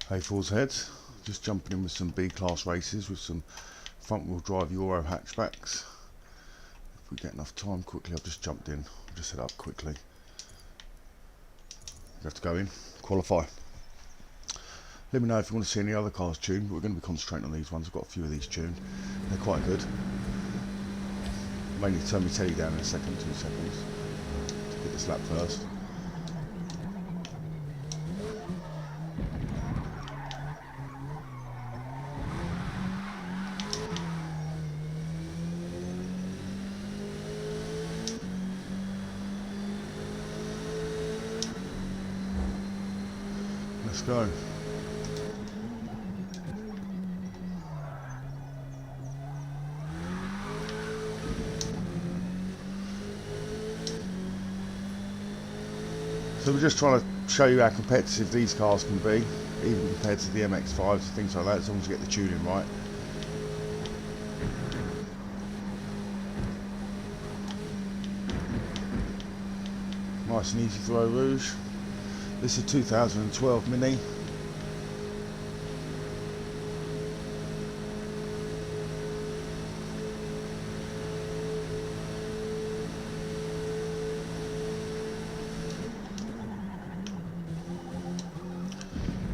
Hey Forza heads, just jumping in with some B-class races with some front-wheel drive Euro hatchbacks. If we get enough time quickly, I've just jumped in, I'll just set up quickly. You have to go in, qualify. Let me know if you want to see any other cars tuned, but we're going to be concentrating on these ones. I've got a few of these tuned, they're quite good. I may need to turn my telly down in a second, 2 seconds, to get this lap first. Let's go. So we're just trying to show you how competitive these cars can be, even compared to the MX-5s and things like that, as long as you get the tuning right. Nice and easy throw rouge. This is 2012 Mini.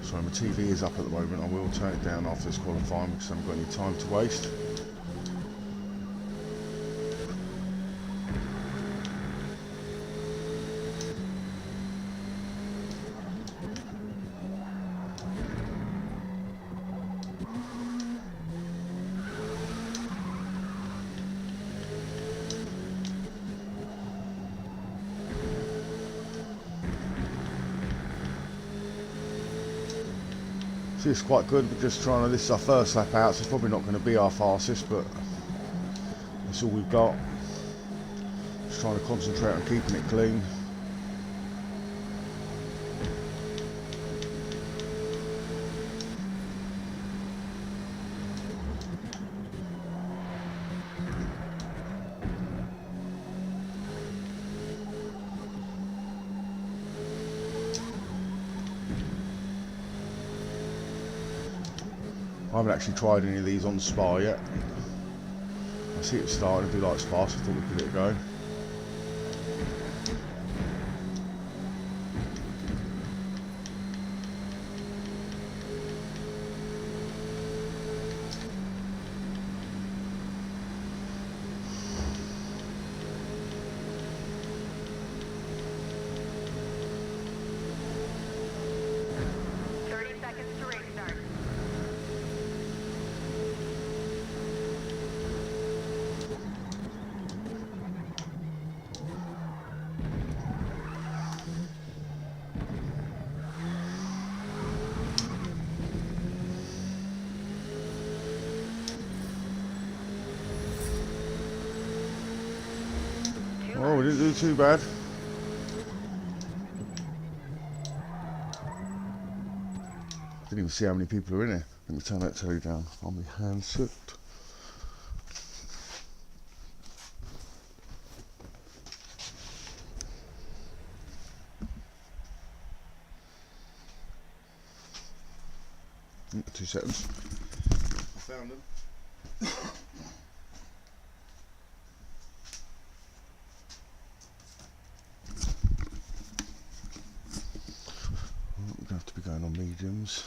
Sorry, my TV is up at the moment. I will turn it down after this qualifying because I haven't got any time to waste. See, it's quite good. We're just trying to, this is our first lap out, so it's probably not going to be our fastest, but that's all we've got. Just trying to concentrate on keeping it clean. I haven't actually tried any of these on Spa yet. I see it starting to be like Spa, so I thought we'd give it a go. Oh, we didn't do too bad. Didn't even see how many people are in here. Let me turn that telly down on my handset. Two seconds. I found them. We're going to have to be going on mediums.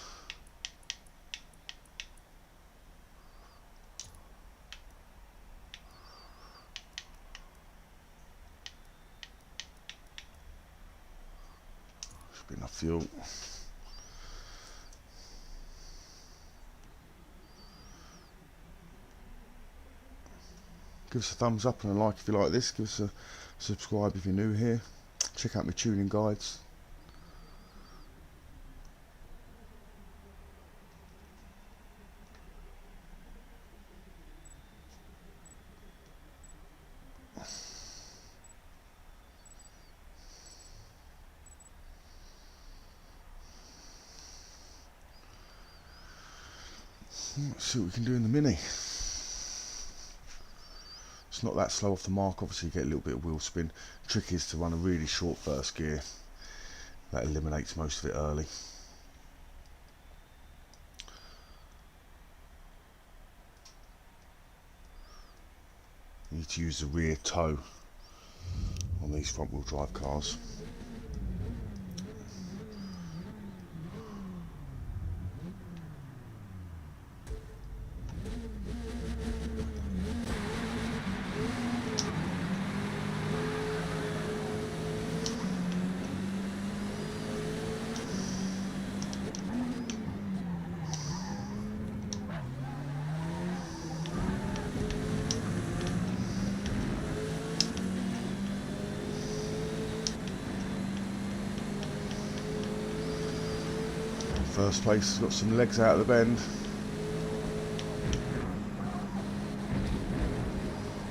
Should be enough fuel. Give us a thumbs up and a like if you like this. Give us a subscribe if you're new here. Check out my tuning guides. Let's see what we can do in the Mini. It's not that slow off the mark. Obviously you get a little bit of wheel spin. The trick is to run a really short first gear. That eliminates most of it early. You need to use the rear toe on these front wheel drive cars. First place has got some legs out of the bend.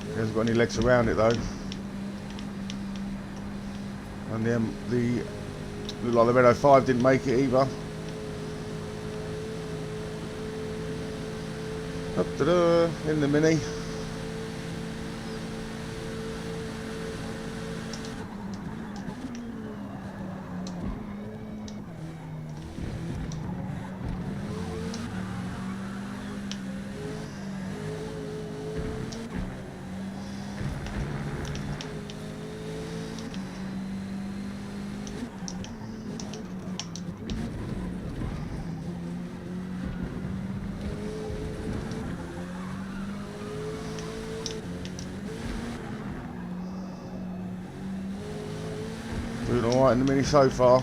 He hasn't got any legs around it though. And the looked like the Renault 5 didn't make it either. In the Mini. Doing alright in the Mini so far.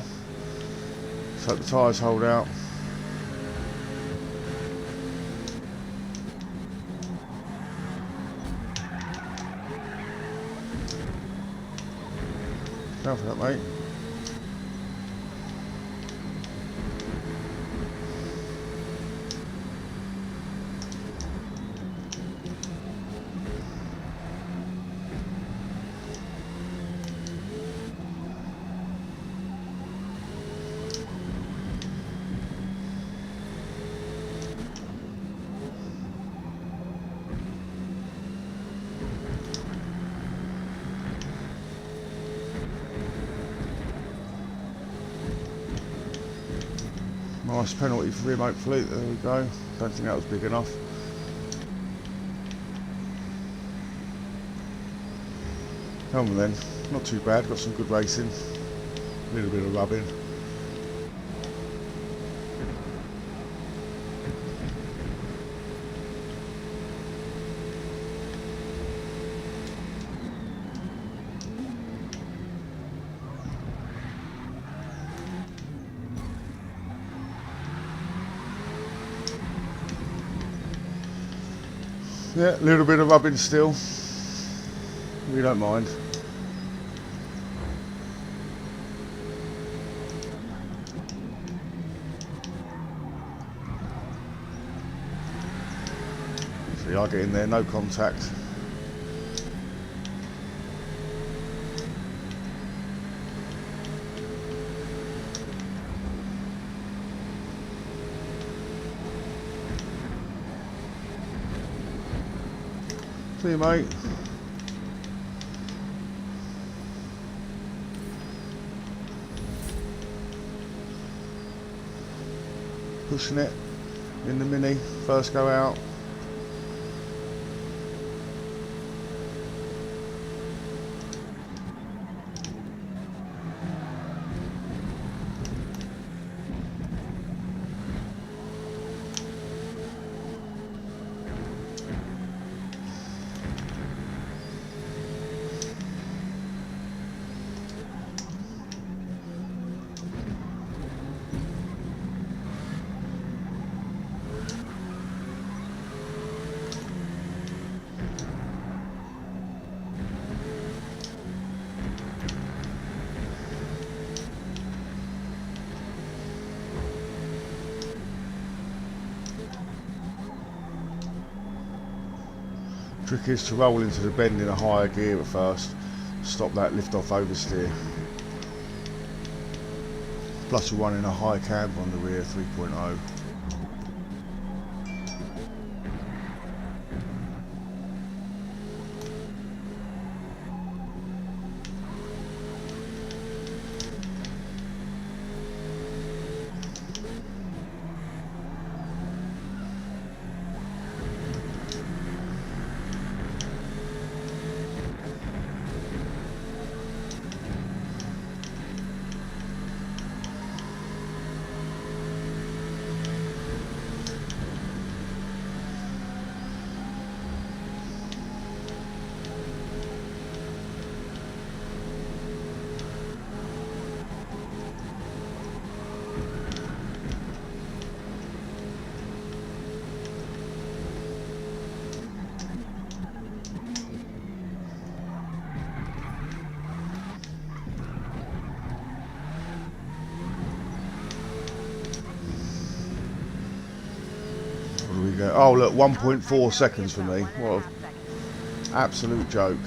Let's hope the tyres hold out. Go for that, mate. Nice penalty for him, hopefully. There we go. Don't think that was big enough. Come on then. Not too bad. Got some good racing. A little bit of rubbing. Yeah, a little bit of rubbing still. We don't mind. See, I get in there, no contact. See you, mate. Pushing it in the Mini, first go out. Trick is to roll into the bend in a higher gear at first, stop that lift off oversteer. Plus we're running a high cab on the rear 3.0. go. Oh look, 1.4 seconds for me. What an absolute joke.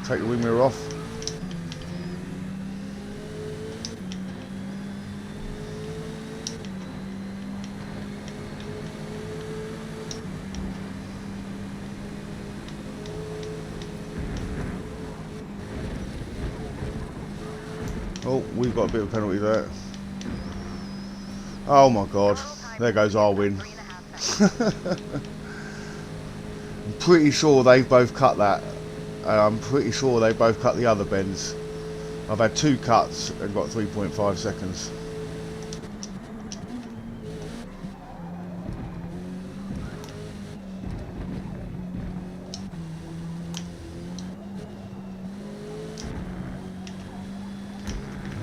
Take the wing mirror off. Oh, we've got a bit of a penalty there. Oh my god. There goes our win. I'm pretty sure they've both cut that. I'm pretty sure they both cut the other bends. I've had 2 cuts and got 3.5 seconds.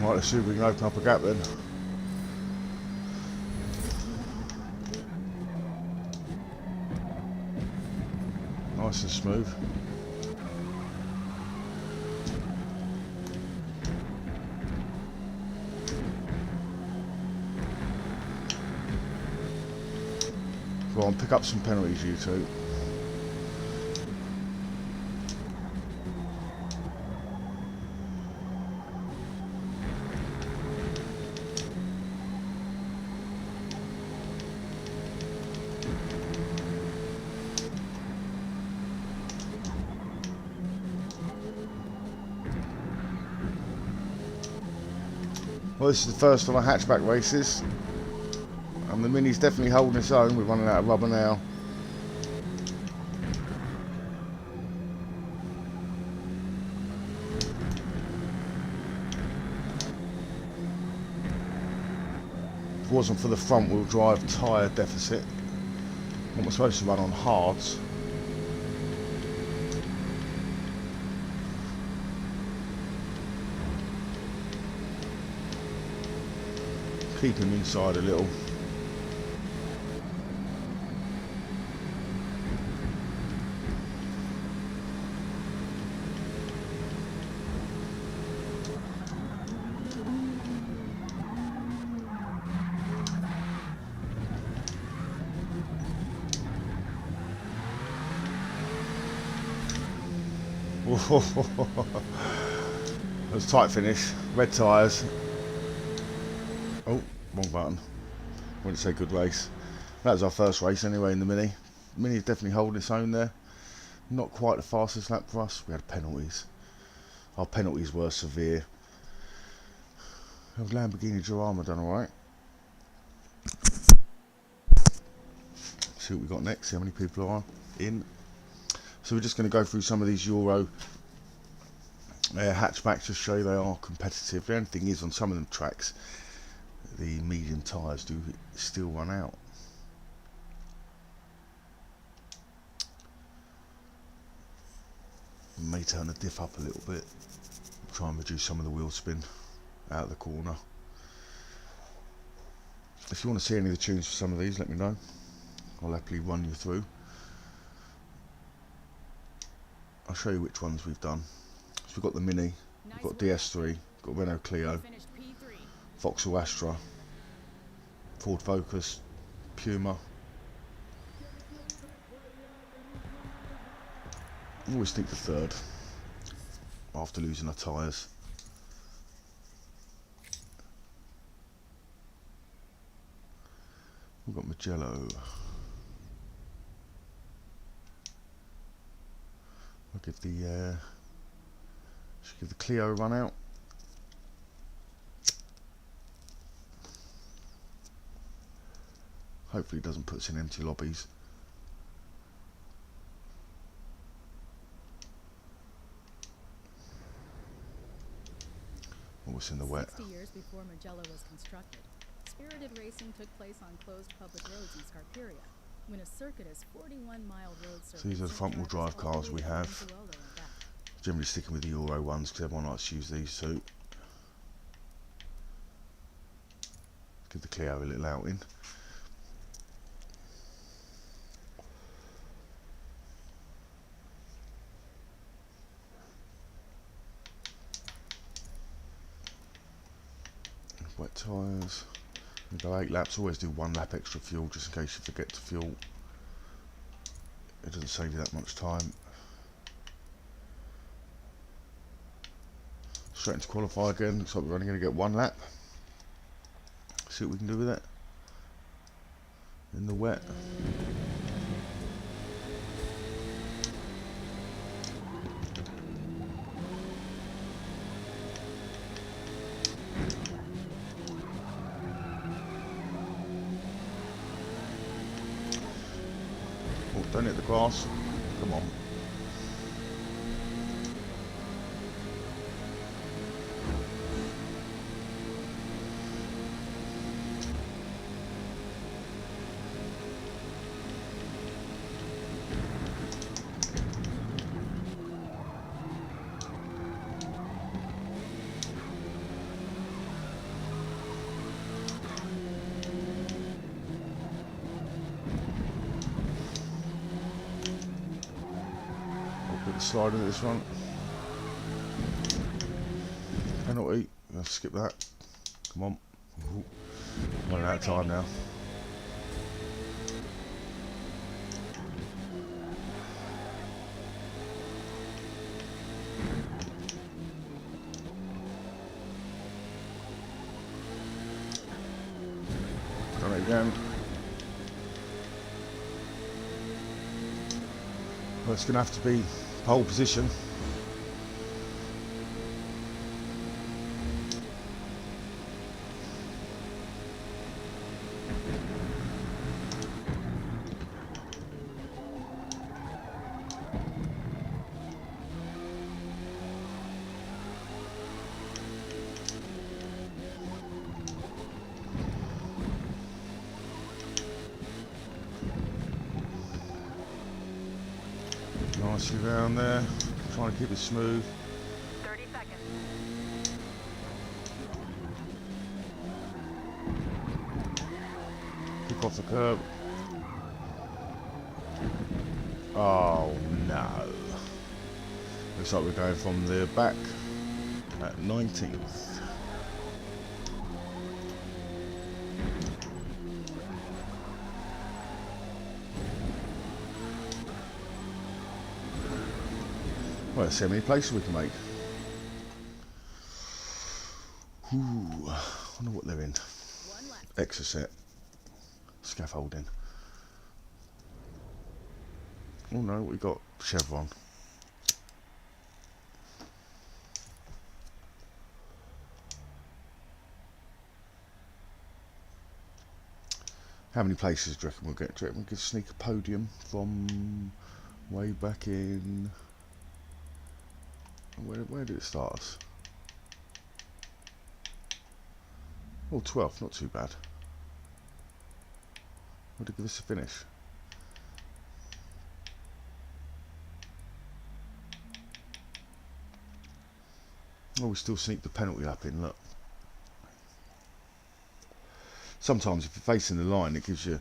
Right, let's see if we can open up a gap then. Nice and smooth. Go on, pick up some penalties, you two. Well, this is the first of our hatchback races, and the Mini's definitely holding its own. We're running out of rubber now. If it wasn't for the front wheel drive tyre deficit, what we're supposed to run on hards. Keep him inside a little. That was a tight finish. Red tyres. Oh, wrong button. Wouldn't say good race. That was our first race anyway in the Mini. Mini's definitely holding its own there. Not quite the fastest lap for us. We had penalties. Our penalties were severe. The Lamborghini Jurama done alright. See what we got next, see how many people are in. So we're just going to go through some of these Euro hatchbacks to show you they are competitive. The only thing is, on some of them tracks, the medium tyres do still run out. May turn the diff up a little bit, try and reduce some of the wheel spin out of the corner. If you want to see any of the tunes for some of these, let me know. I'll happily run you through. I'll show you which ones we've done. So we've got the Mini, we've got DS3, we've got Renault Clio, Vauxhall Astra, Ford Focus, Puma. I always think the third after losing our tyres. We've got Mugello. I'll give the should give the Clio a run out. Hopefully it doesn't put us in empty lobbies. What's in the wet? 60 years before Mugello was constructed, spirited racing took place on closed public roads in Scarperia, when a circuitous 41-mile road surface. So these are the front-wheel drive cars we have. Generally sticking with the Euro ones because everyone likes to use these too. Give the Clio a little outing. Tyres. We go 8 laps. Always do 1 lap extra fuel just in case you forget to fuel. It doesn't save you that much time. Straight into qualify again. Looks like we're only going to get 1 lap. See what we can do with it. In the wet. Oh, don't hit the grass. Come on. Slide into this one. Penalty. Let's skip that. Come on. Ooh. Running out of time now. Done it again. Well, it's going to have to be pole position. Nicely round there, trying to keep it smooth. 30 seconds. Kick off the curb. Oh no. Looks like we're going from the back at 19th. Well, let's see how many places we can make. Ooh, I wonder what they're in. Exocet. Scaffolding. Oh no, we got Chevron. How many places do you reckon we'll get? Do you reckon we could sneak a podium from way back in... Where did it start us? Oh, 12th, not too bad. What did give us a finish? Oh, we still sneak the penalty lap in, look. Sometimes if you're facing the line, it gives you,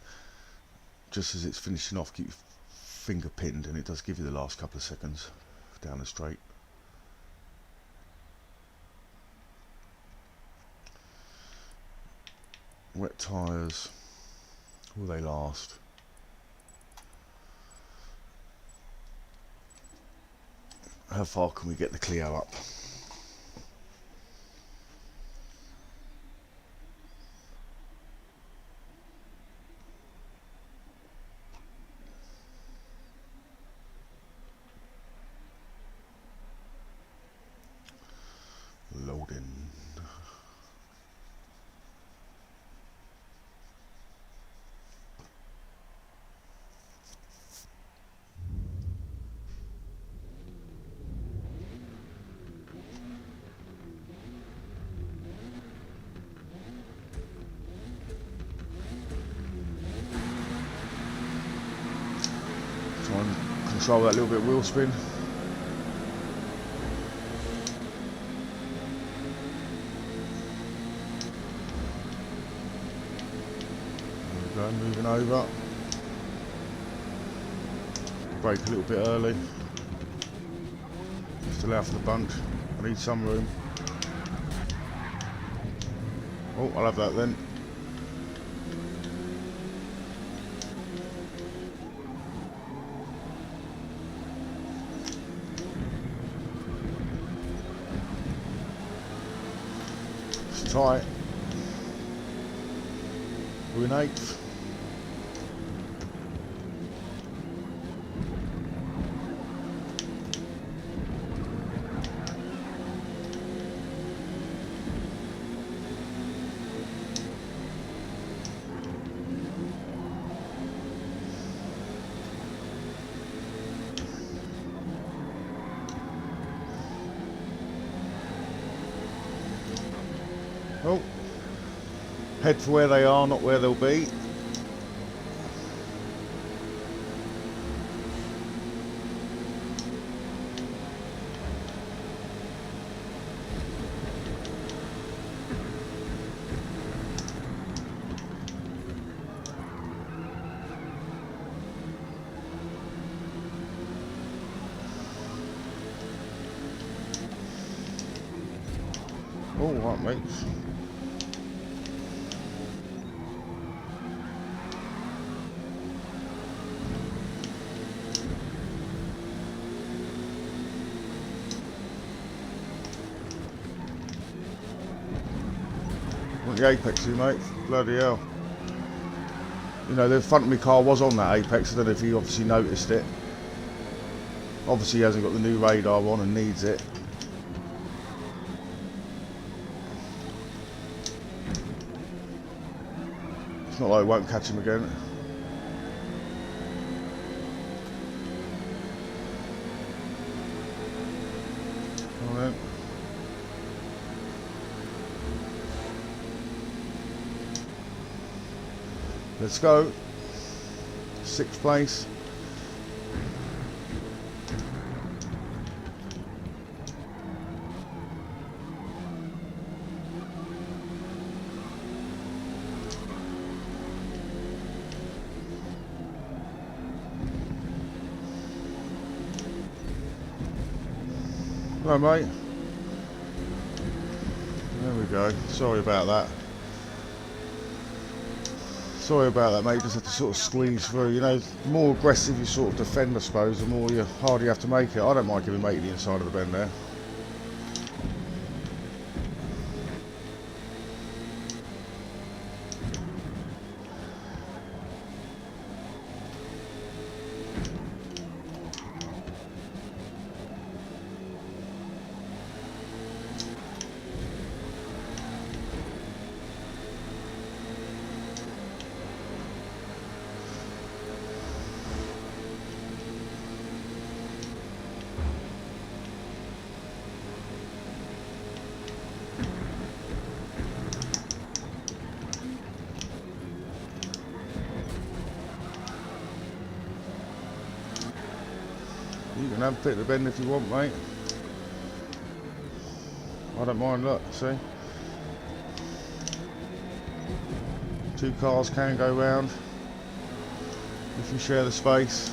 just as it's finishing off, keep your finger pinned, and it does give you the last couple of seconds down the straight. Wet tyres, will they last? How far can we get the Clio up? Loading. Try and control that little bit of wheel spin. There we go, moving over. Brake a little bit early. Just allow for the bunch. I need some room. Oh, I'll have that then. It's tight. We're in 8th. Oh, head for where they are, not where they'll be. Oh, right, mates. The apex here, mate. Bloody hell. You know, the front of my car was on that apex. I don't know if you obviously noticed it. Obviously he hasn't got the new radar on and needs it. It's not like it won't catch him again. Come on then. Let's go. 6th place. Hello, mate. There we go. Sorry about that. Sorry about that, mate. You just have to sort of squeeze through. You know, the more aggressive you sort of defend, I suppose, the more harder you have to make it. I don't mind giving mate the inside of the bend there. You can have a bit of the bend if you want, mate. I don't mind, look, see? 2 cars can go round if you share the space.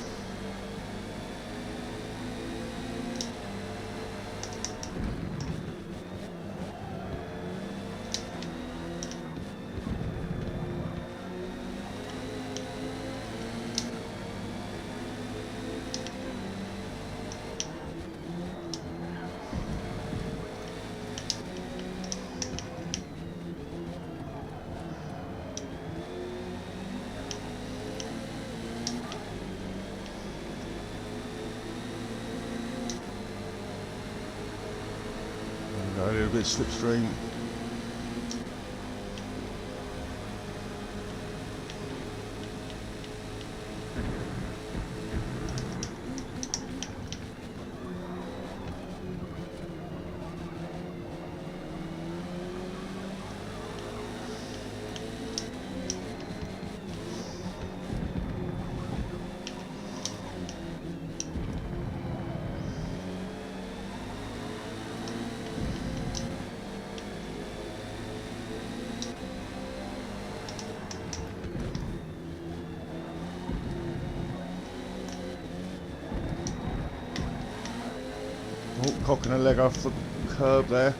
A little bit slipstream. Oh, cocking a leg off the curb there.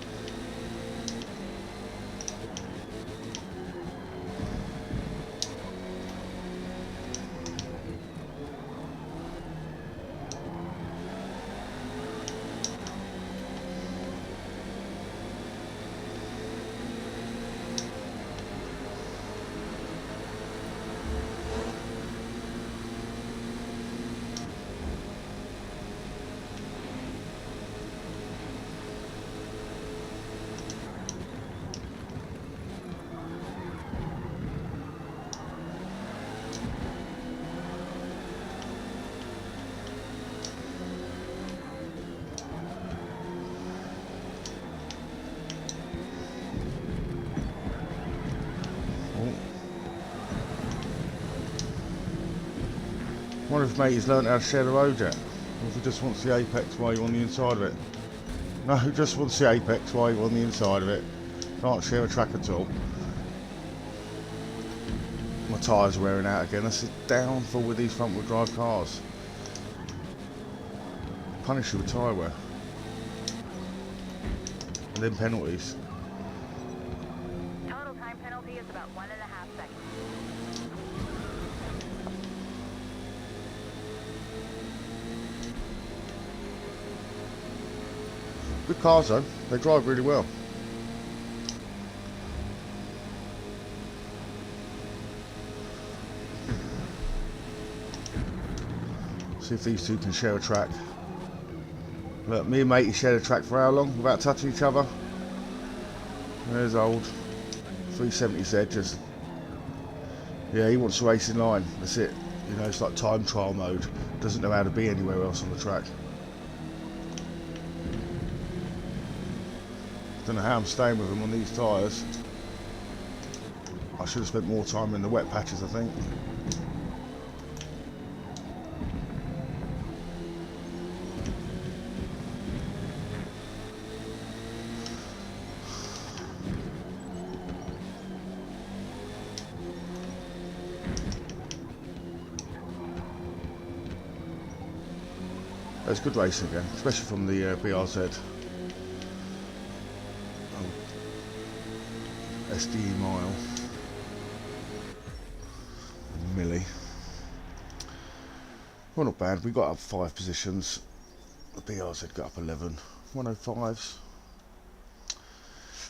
Wonder if mate's learnt how to share the road yet. Or if he just wants the apex while you're on the inside of it. No, he just wants the apex while you're on the inside of it. Can't share a track at all. My tyres are wearing out again. That's a downfall with these front wheel drive cars. Punish you with tyre wear. And then penalties. Total time penalty is about 1.5 seconds. Good cars though, they drive really well. See if these two can share a track. Look, me and matey shared a track for how long without touching each other? There's old 370Z just. Yeah, he wants to race in line, that's it. You know, it's like time trial mode. Doesn't know how to be anywhere else on the track. Don't know how I'm staying with him on these tyres. I should have spent more time in the wet patches, I think. It's good racing again, especially from the BRZ. SD mile. Millie. Well, not bad. We got up 5 positions. The BRZ got up 11. 105s.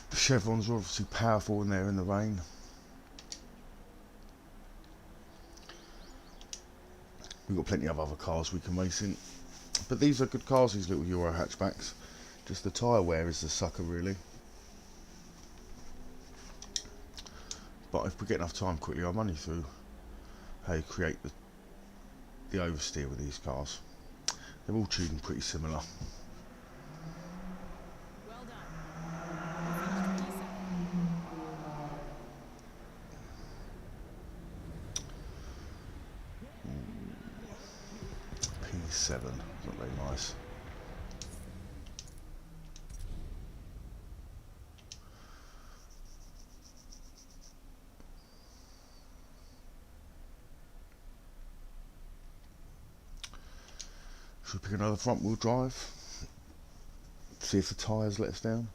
The chevrons are obviously powerful in there in the rain. We've got plenty of other cars we can race in. But these are good cars, these little Euro hatchbacks. Just the tyre wear is the sucker, really. But if we get enough time quickly, I'll run you through how you create the oversteer with these cars. They're all tuned pretty similar. Well done. You finished 22nd. P7, not very nice. Should we pick another front wheel drive? See if the tyres let us down.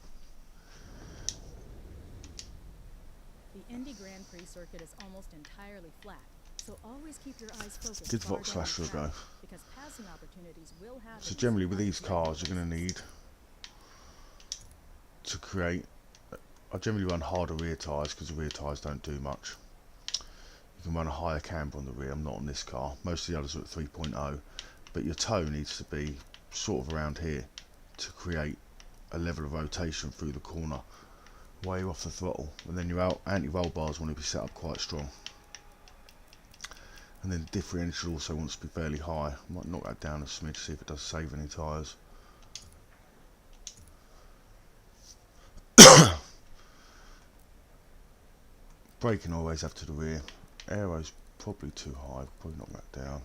The Indy Grand Prix circuit is almost entirely flat, so always keep your eyes focused. Give far Vox down the Slasher a track, go. because passing opportunities will happen. So generally with these cars you're going to need to create, I generally run harder rear tyres because the rear tyres don't do much. You can run a higher camber on the rear, I'm not on this car, most of the others are at 3.0, but your toe needs to be sort of around here to create a level of rotation through the corner, way off the throttle, and then your anti-roll bars want to be set up quite strong. And then differential also wants to be fairly high. I might knock that down a smidge, see if it does save any tyres. Braking always have to the rear. Aero's probably too high, probably knock that down.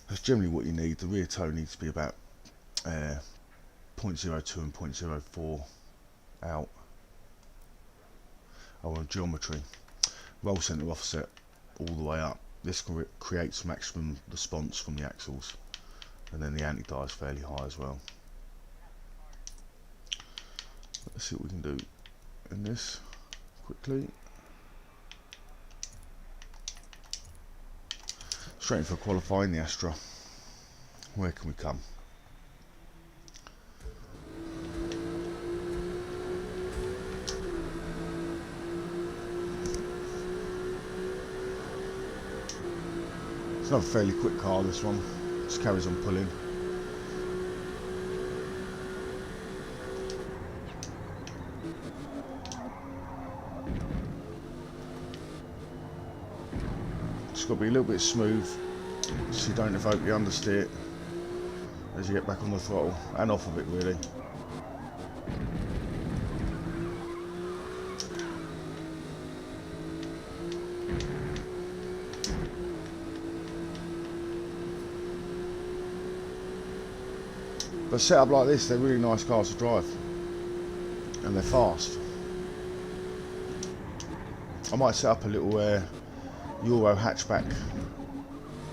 That's generally what you need. The rear toe needs to be about 0.02 and 0.04 out. Oh, and geometry. Roll centre offset all the way up. This creates maximum response from the axles. And then the anti-die is fairly high as well. Let's see what we can do in this quickly. Straight in for qualifying the Astra. Where can we come? It's another fairly quick car, this one. Just carries on pulling. Got to be a little bit smooth so you don't evoke the understeer as you get back on the throttle and off of it, really. But set up like this, they're really nice cars to drive, and they're fast. I might set up a little Euro hatchback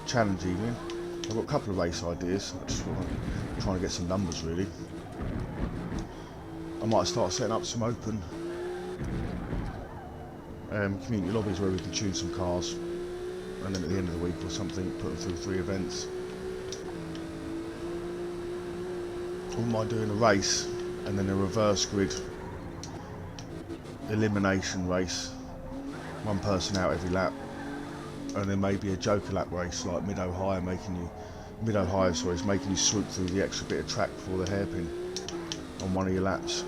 challenge evening. I've got a couple of race ideas. I just want to try and get some numbers really. I might start setting up some open community lobbies where we can choose some cars, and then at the end of the week or something, put them through 3 events. I wouldn't mind doing a race and then a reverse grid elimination race, 1 person out every lap, and then maybe a joker lap race like mid-Ohio, making you swoop through the extra bit of track before the hairpin on one of your laps.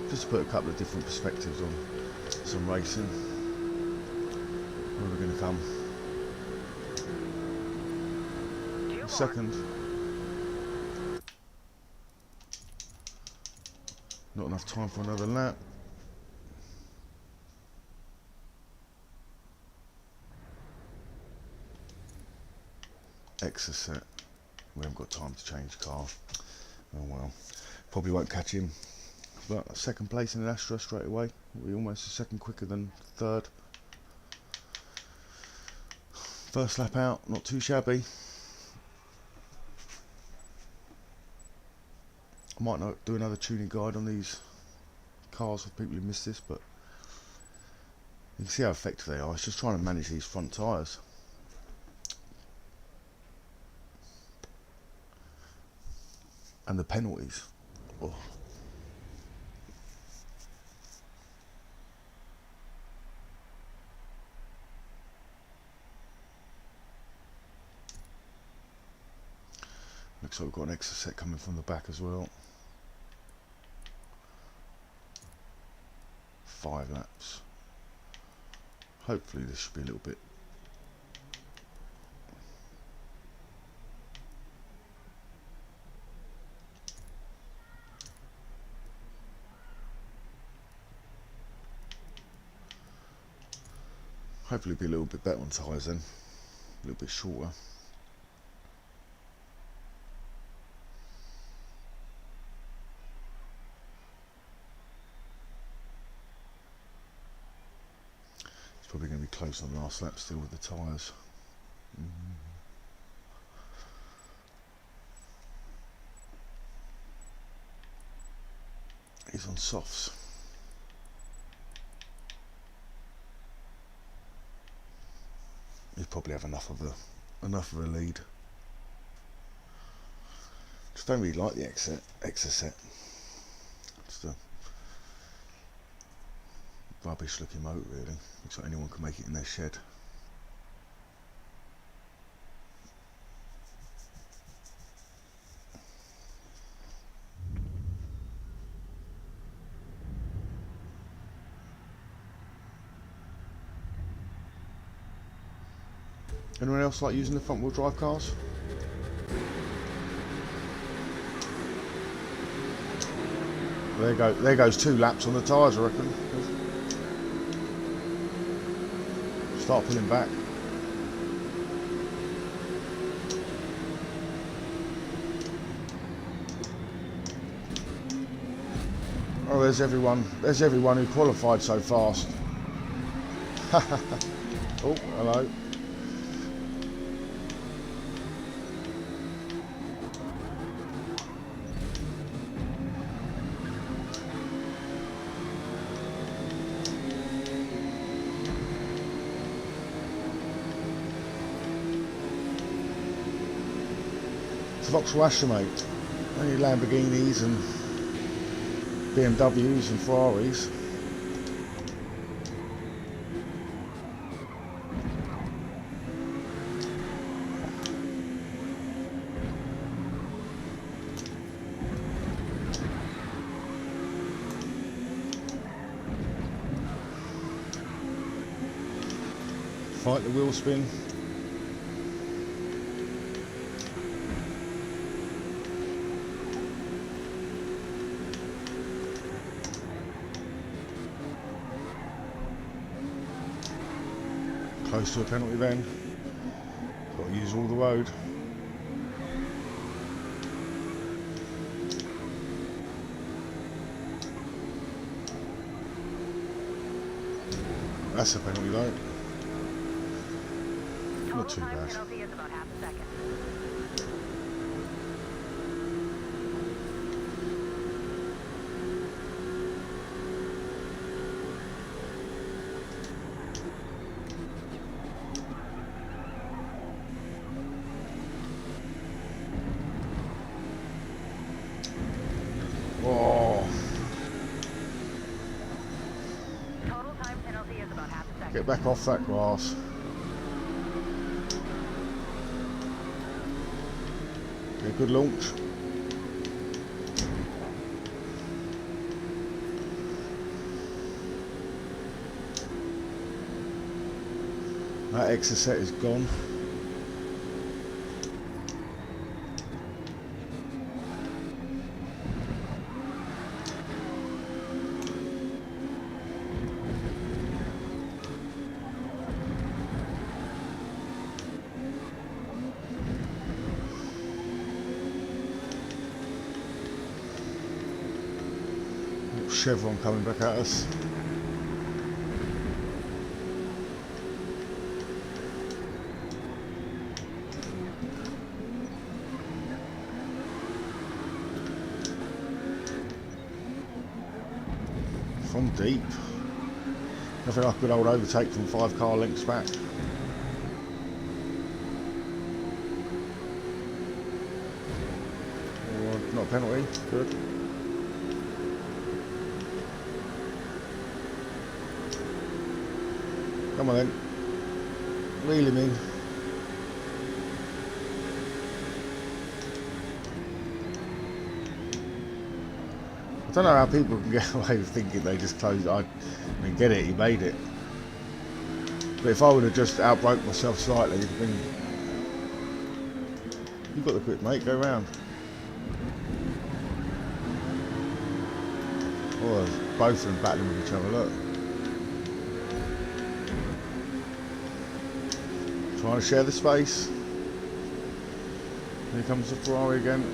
Just to put a couple of different perspectives on some racing. Where are we going to come? Second. Not enough time for another lap. Extra set. We haven't got time to change car. Oh well. Probably won't catch him. But second place in an Astra straight away. We're almost a second quicker than third. First lap out, not too shabby. I might not do another tuning guide on these cars for people who missed this, but you can see how effective they are. It's just trying to manage these front tyres. And the penalties. Oh. Looks like we've got an extra set coming from the back as well. 5 laps. Hopefully this should be a little bit. Hopefully be a little bit better on tyres then. A little bit shorter. Probably going to be close on the last lap still with the tyres. He's on softs. He'll probably have enough of a lead. Just don't really like the extra set. Just a rubbish looking motor really. Looks like anyone can make it in their shed. Anyone else like using the front wheel drive cars? There goes 2 laps on the tyres, I reckon. Start pulling back. Oh, there's everyone who qualified so fast. Oh, hello. Vauxhall Astra, mate. Only Lamborghinis and BMWs and Ferraris. Fight the wheel spin. Close to a penalty then. Got to use all the road. That's a penalty though. Total Not too time bad. penalty is about half a second. Oh, Total time penalty is about half a second. get back off that grass. Okay, good launch. That exit set is gone. Chevron coming back at us. From deep. Nothing like a good old overtake from 5 car lengths back. Oh, not a penalty. Good. Come on then. Reel him in. I don't know how people can get away with thinking they just closed. I mean, get it, he made it. But if I would have just outbroke myself slightly, then you've got the quick, mate, go round. Oh, both of them battling with each other, look. Trying to share the space. Here comes the Ferrari again.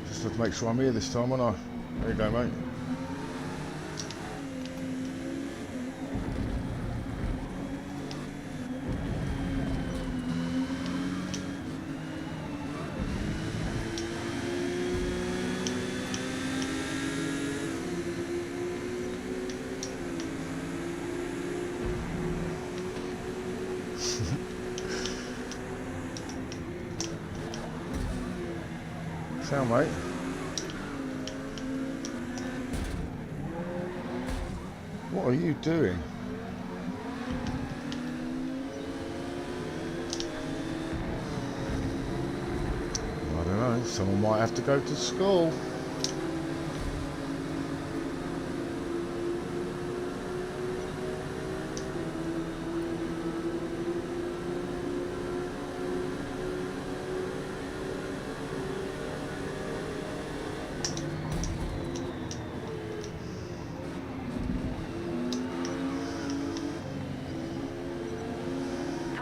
Just have to make sure I'm here this time, won't I? There you go, mate. Sound, mate. What are you doing? I don't know, someone might have to go to school.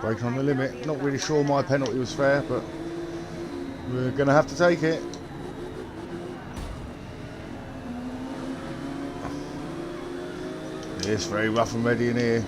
Breaking on the limit. Not really sure my penalty was fair, but we're going to have to take it. It's very rough and ready in here.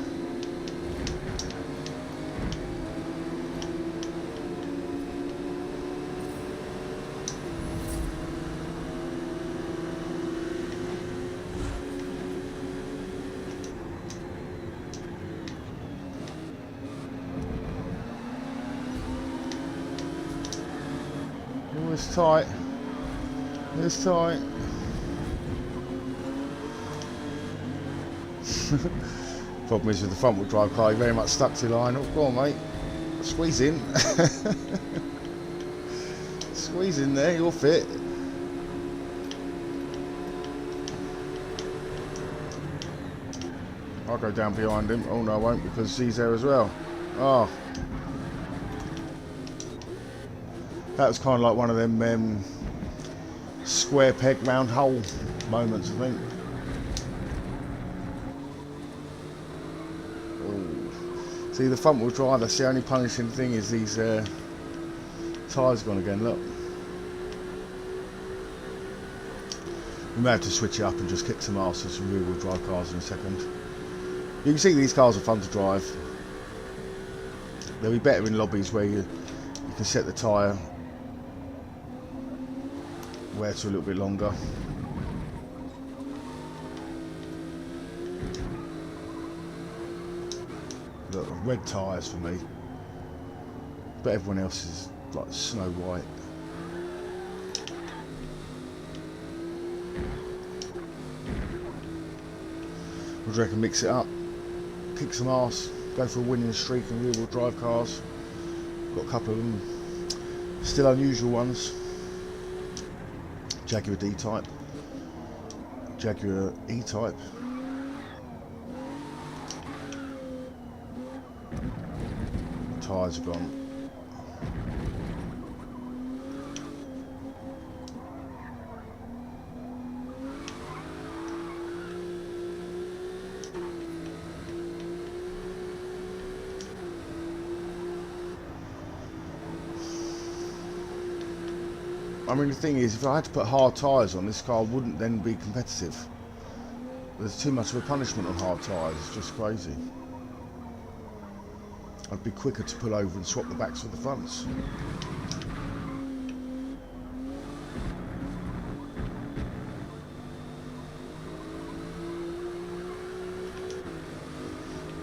It's tight. It's tight. Problem is with the front wheel drive car, you're very much stuck to the line. Oh, go on, mate. Squeeze in. Squeeze in there, you're fit. I'll go down behind him. Oh no, I won't, because he's there as well. Oh. That was kind of like one of them square peg round hole moments, I think. Ooh. See, the front wheel drive, that's the only punishing thing, is these tyres gone again, look. We may have to switch it up and just kick some arse with some rear wheel drive cars in a second. You can see these cars are fun to drive. They'll be better in lobbies where you can set the tyre wear to a little bit longer. Look, red tyres for me, but everyone else is like snow white. What do you reckon? Mix it up, kick some arse, go for a winning streak in rear wheel drive cars. Got a couple of them, still unusual ones. Jaguar D-Type, Jaguar E-Type. Tyres are gone. I mean, the thing is, if I had to put hard tyres on, this car wouldn't then be competitive. There's too much of a punishment on hard tyres, it's just crazy. I'd be quicker to pull over and swap the backs for the fronts.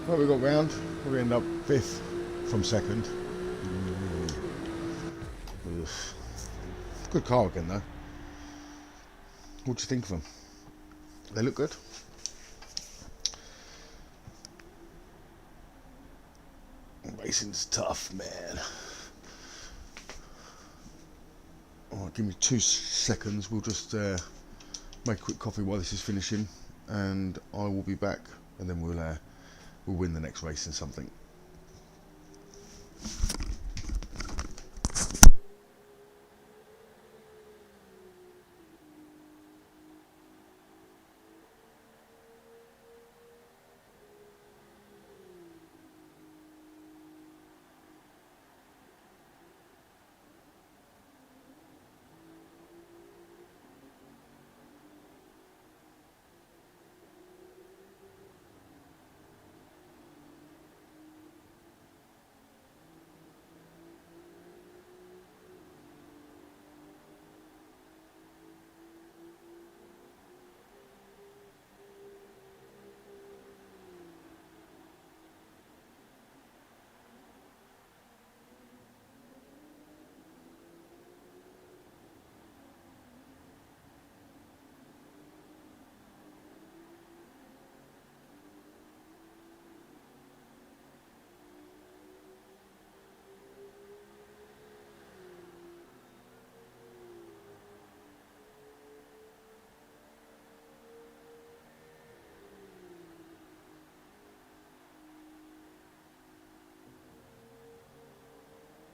Well, we got round, we end up 5th from 2nd. Good car again though. What do you think of them? They look good. Racing's tough, man. Alright, give me 2 seconds. We'll just make a quick coffee while this is finishing, and I will be back, and then we'll win the next race in something.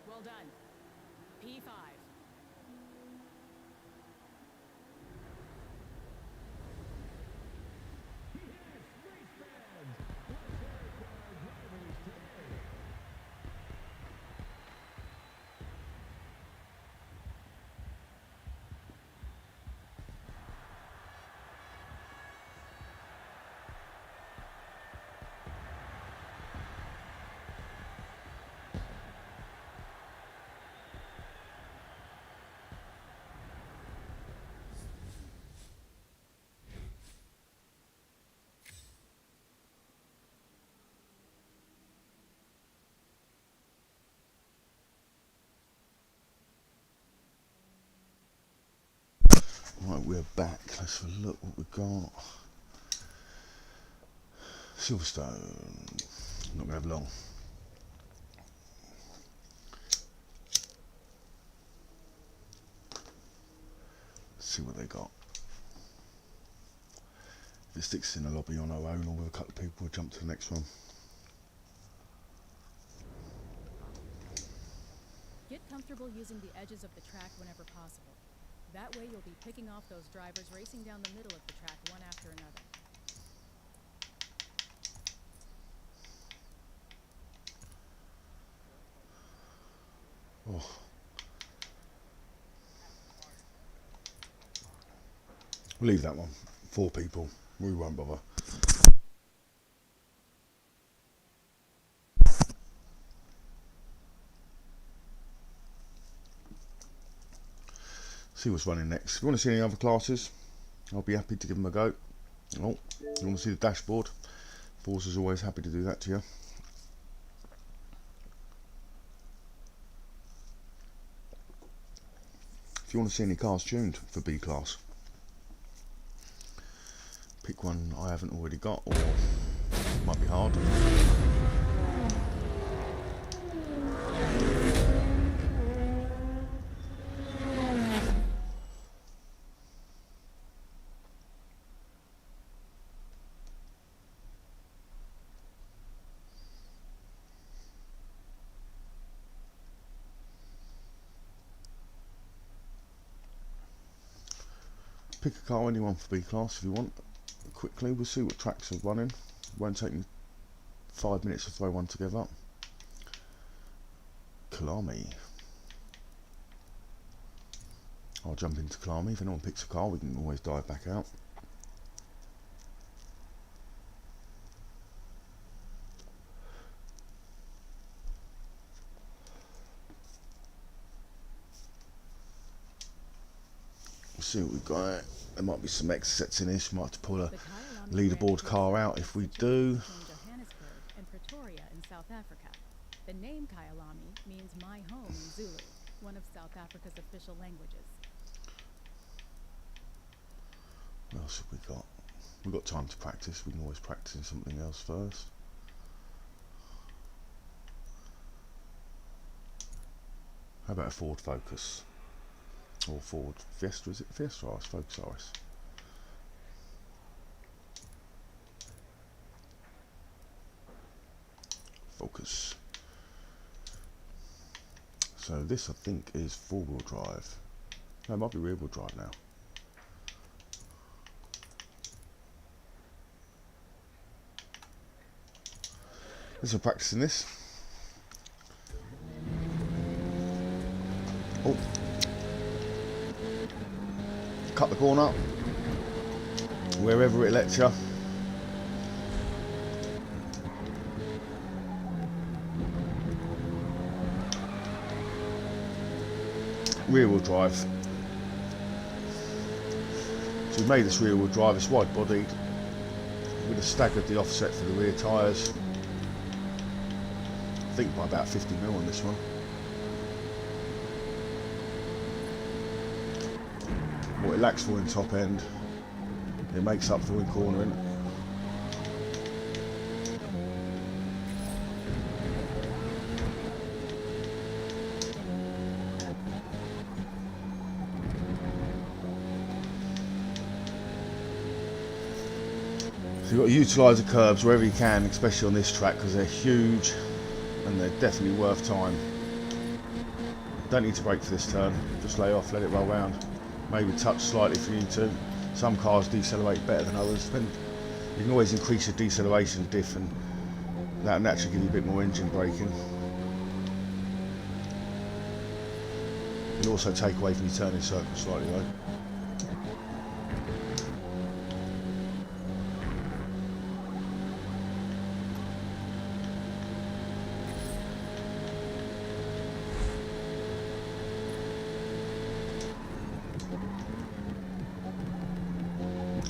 Well done. P5. Right, we're back. Let's have a look what we've got. Silverstone. Not going to have long. Let's see what they got. If it sticks in a lobby on our own or with a couple of people, we'll jump to the next one. Get comfortable using the edges of the track whenever possible. That way you'll be picking off those drivers racing down the middle of the track one after another. Oh. We'll leave that one. 4 people. We won't bother. See what's running next. If you want to see any other classes, I'll be happy to give them a go. Oh, you want to see the dashboard? Forza's always happy to do that to you. If you want to see any cars tuned for B class, pick one I haven't already got, or it might be hard. Pick a car, anyone for B class if you want. Quickly, we'll see what tracks are running. Won't take me 5 minutes to throw one together. Kalami. I'll jump into Kalami. If anyone picks a car, we can always dive back out. We'll see what we've got. There might be some X sets in this. Might have to pull a leaderboard car out if we do. Johannesburg and Pretoria in South Africa. The name Kyalami means my home in Zulu, one of South Africa's official languages. What else have we got? We've got time to practice. We can always practice in something else first. How about a Ford Focus? Or Ford Fiesta, is it Fiesta RS? Focus RS. Focus. So this I think is 4-wheel drive. No, it might be rear-wheel drive now. There's some practice in this. Oh. Cut the corner, wherever it lets you. Rear wheel drive. So we've made this rear wheel drive, it's wide bodied. We'd have staggered the offset for the rear tyres. I think by about 50mm on this one. What it lacks for in top end, it makes up for in cornering. So you've got to utilise the curbs wherever you can, especially on this track, because they're huge and they're definitely worth time. Don't need to brake for this turn, just lay off, let it roll round. Maybe touch slightly if you need to. Some cars decelerate better than others. You can always increase your deceleration diff, and that'll naturally give you a bit more engine braking. You can also take away from your turning circle slightly though.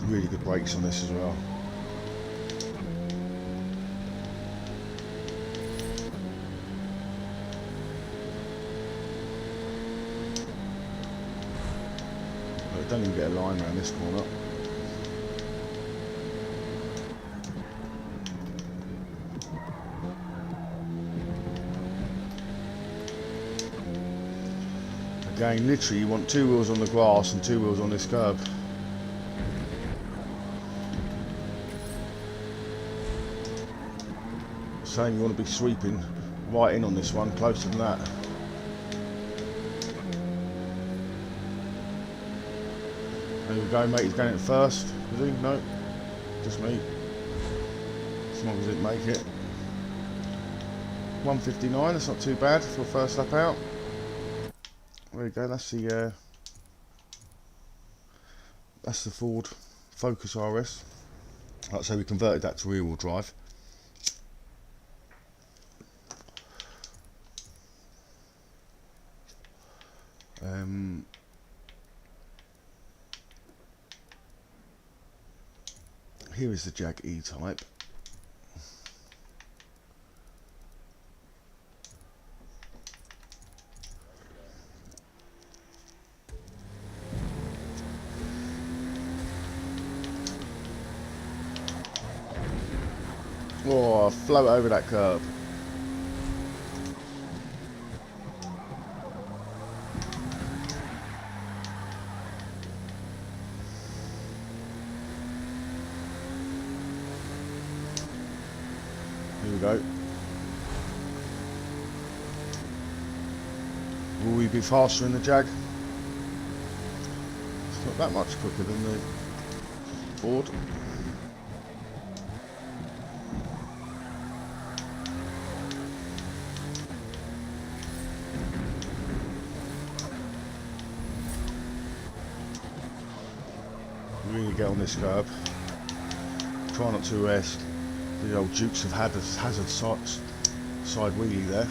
Really good brakes on this as well. Look, don't even get a line around this corner. Again, literally you want 2 wheels on the grass and 2 wheels on this curb. Saying you want to be sweeping right in on this one, closer than that. There we go, mate, he's going it first. Is he? No, just me. As long as it make it. 1:59, that's not too bad for a first lap out. There we go, that's the that's the Ford Focus RS. Like I say, we converted that to rear wheel drive. Here is the Jag E-Type. Oh, float over that curb. Here we go. Will we be faster in the Jag? It's not that much quicker than the Ford. Really get on this curb. Try not to rest. The old Dukes of Hazzard side wheelie there.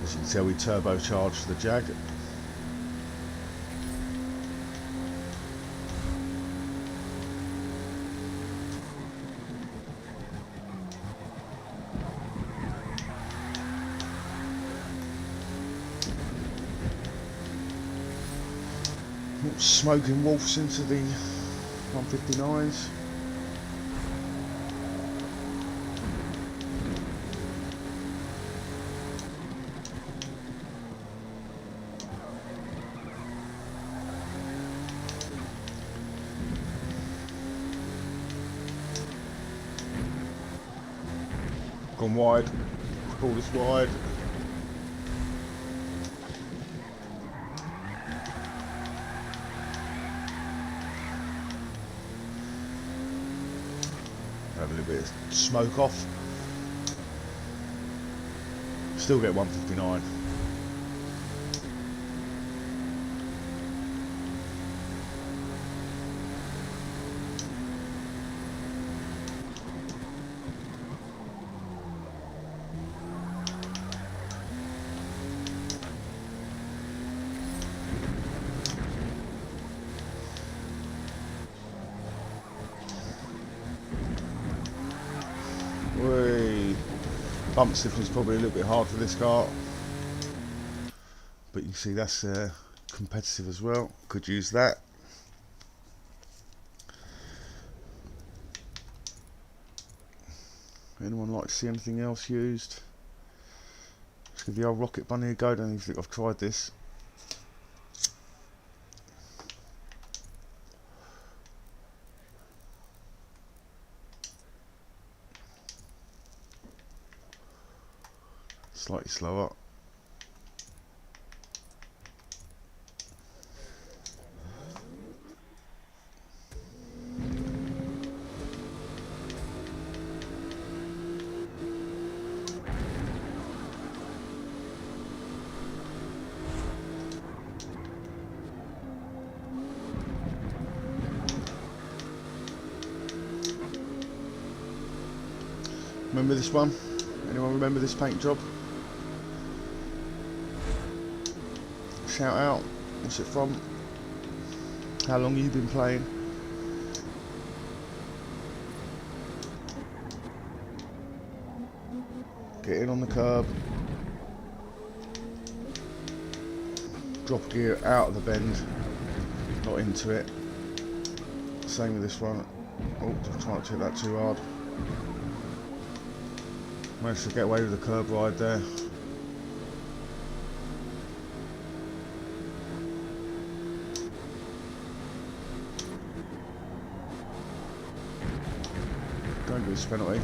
As you can tell, we turbocharged the Jag. Smoking wolves into the 159s. Gone wide, pull this wide. Have a little bit of smoke off. Still get 159. Bump stiffness is probably a little bit hard for this car, but you can see that's competitive as well. Could use that. Anyone like to see anything else used? Let's give the old Rocket Bunny a go. Don't even think I've tried this. Slightly slower. Remember this one? Anyone remember this paint job? Shout out. What's it from? How long have you been playing? Get in on the curb. Drop gear out of the bend, not into it. Same with this one. Oh, I'm trying to take that too hard. Managed to get away with the curb ride there. lose the penalty.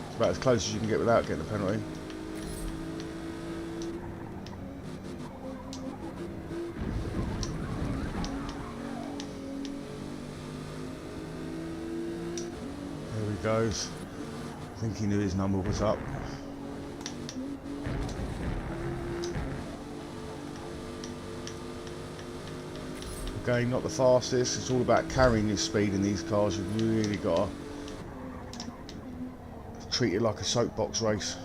It's about as close as you can get without getting a penalty. There he goes. I think he knew his number was up. Again, not the fastest. It's all about carrying your speed in these cars. You've really got to treat it like a soapbox race.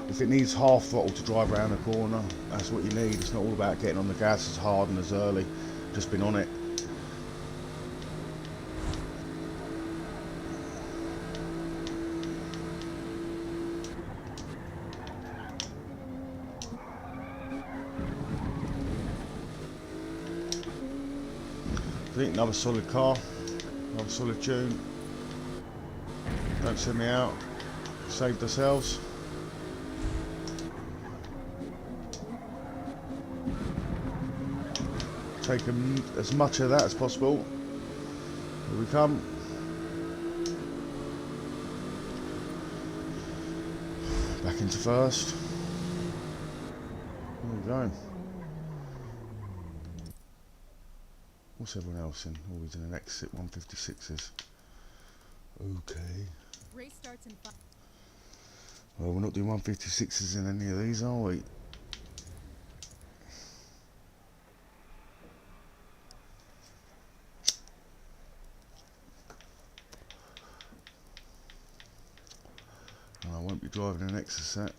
If it needs half throttle to drive around the corner, that's what you need. It's not all about getting on the gas as hard and as early. Just been on it. I think another solid car, another solid tune. Don't send me out. Saved ourselves. Take as much of that as possible. Here we come. Back into first. There we go. What's everyone else in? Oh, he's in an exit 156s. Okay. Race starts in 5. Well, we're not doing 156s in any of these, are we? And I won't be driving an Exocet.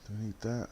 Do we need that?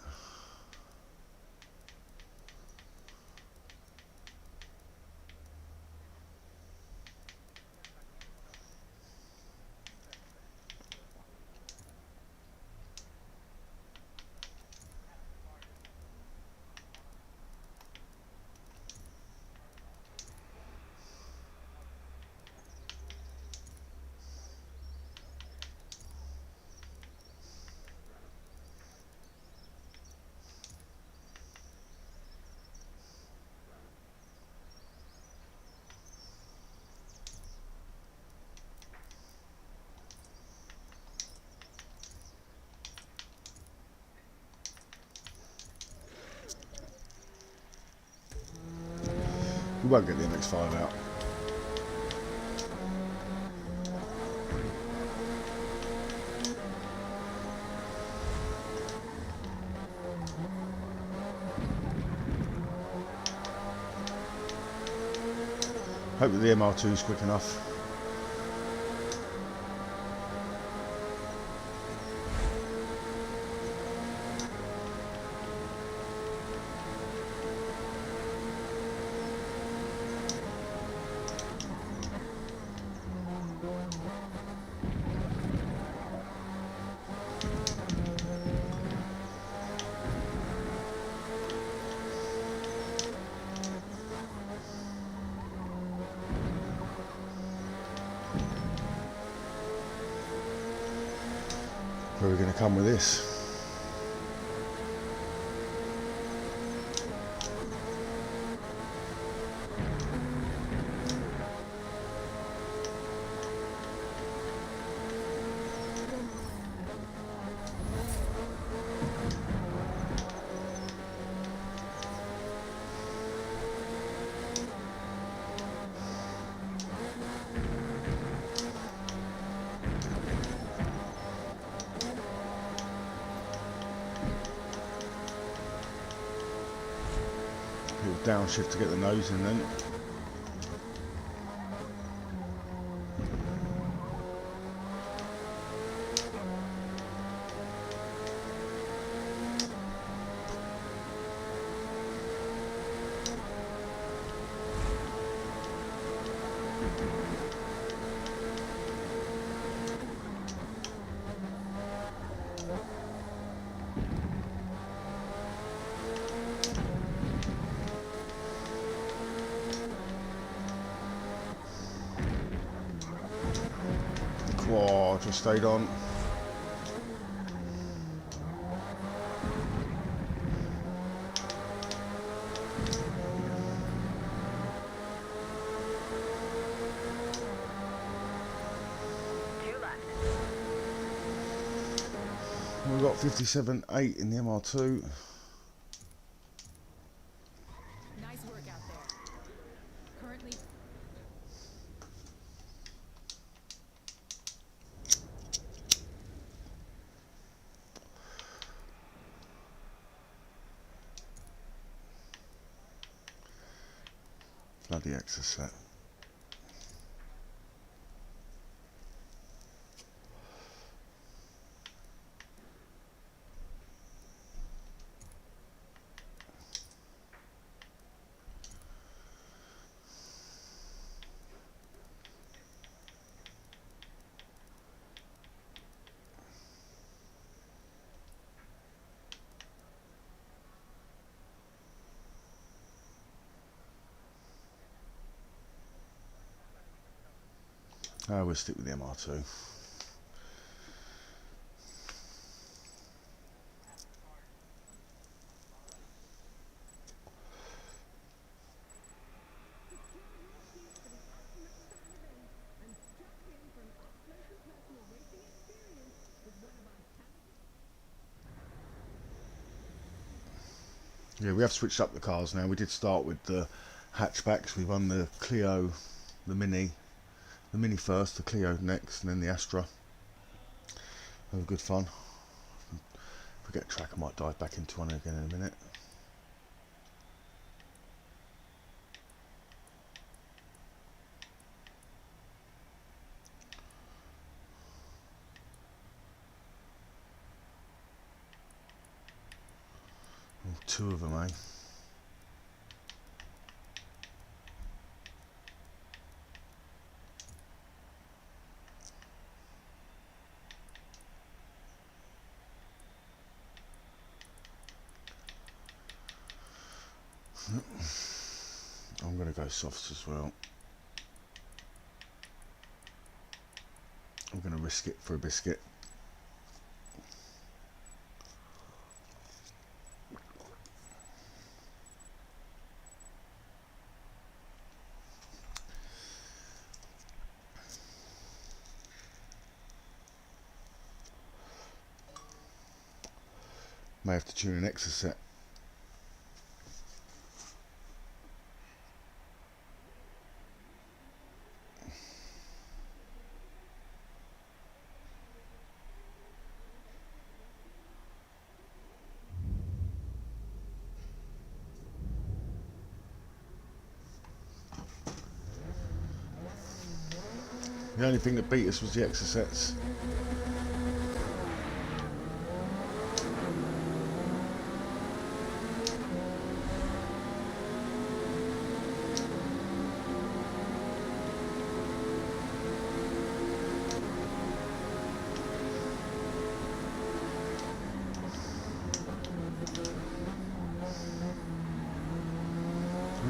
We won't get the MX-5 out. Hope that the MR2 is quick enough. Where are we going to come with this? Downshift to get the nose in then. Just stayed on. We've got 57.8 in the MR2. Nice work out there. Currently, Bloody Exocet. We'll stick with the MR2. Yeah, we have switched up the cars now. We did start with the hatchbacks. We won the Clio, the Mini first, the Clio next, and then the Astra. That was good fun. If we get track, I might dive back into one again in a minute. Oh, two of them, eh? I'm going to go softs as well. I'm going to risk it for a biscuit. May have to tune an Exocet. The only thing that beat us was the Exocets.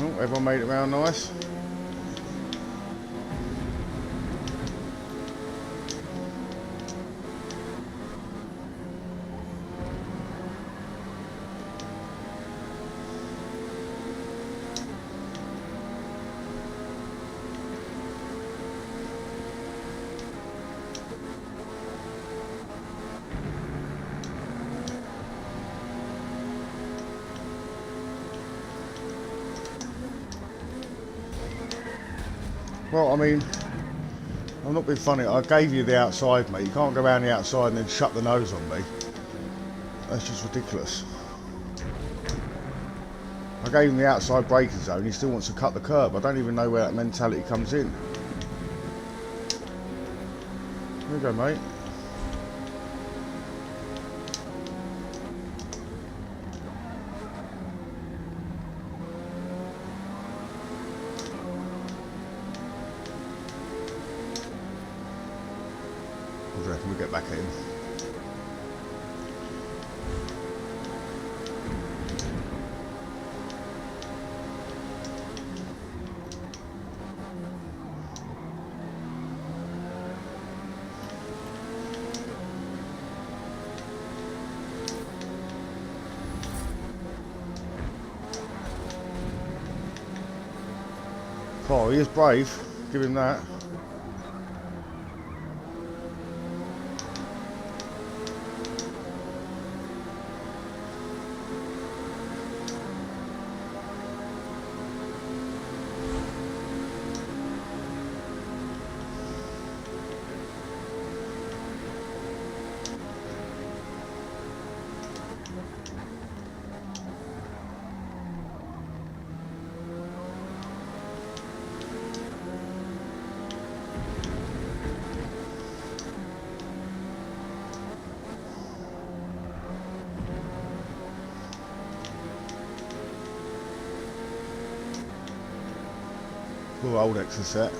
Oh, everyone made it round nice. Well, I mean, I'm not being funny. I gave you the outside, mate. You can't go around the outside and then shut the nose on me. That's just ridiculous. I gave him the outside braking zone. He still wants to cut the curb. I don't even know where that mentality comes in. There you go, mate. I reckon we'll get back at him. far. He is brave. Give him that. Poor old Exocet.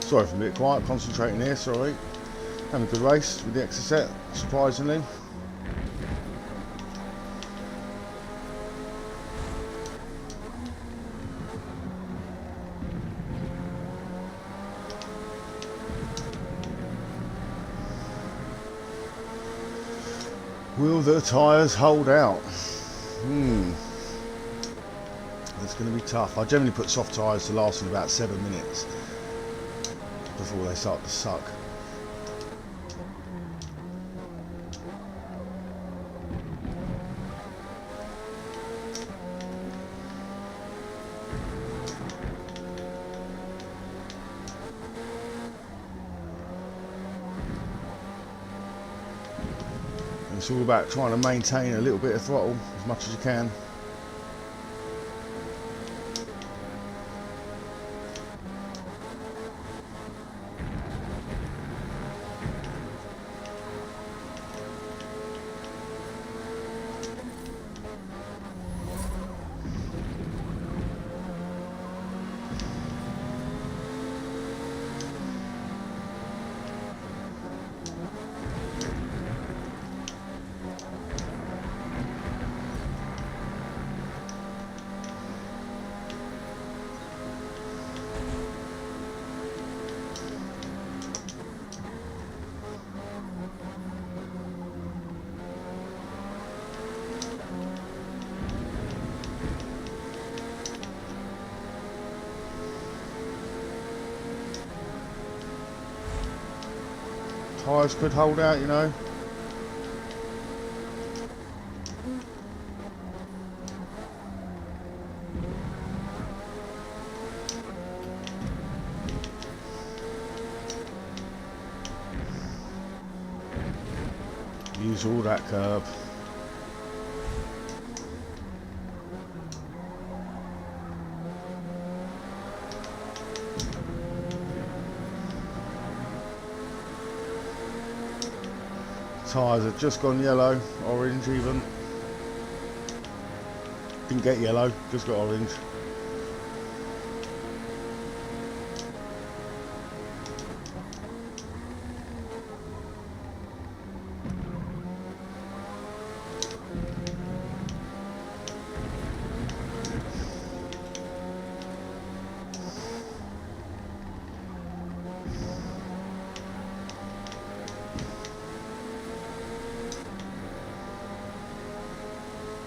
Sorry for a bit quiet, concentrating here, sorry. Having a good race with the Exocet, surprisingly. Will the tyres hold out? That's going to be tough. I generally put soft tyres to last in about 7 minutes before they start to suck. And it's all about trying to maintain a little bit of throttle as much as you can. Tyres could hold out, you know. Use all that curb. Tyres have just gone yellow, orange even. Didn't get yellow, just got orange.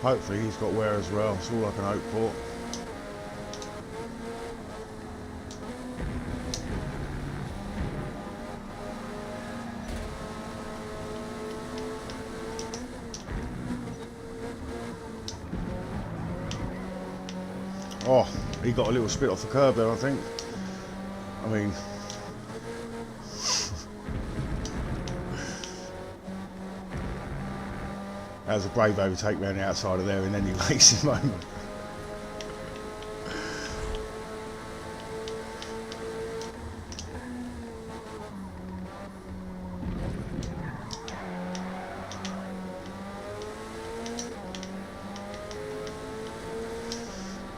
Hopefully he's got wear as well, that's all I can hope for. Oh, he got a little spit off the curb there, I think. I mean, that was a brave overtake round the outside of there in any racing moment.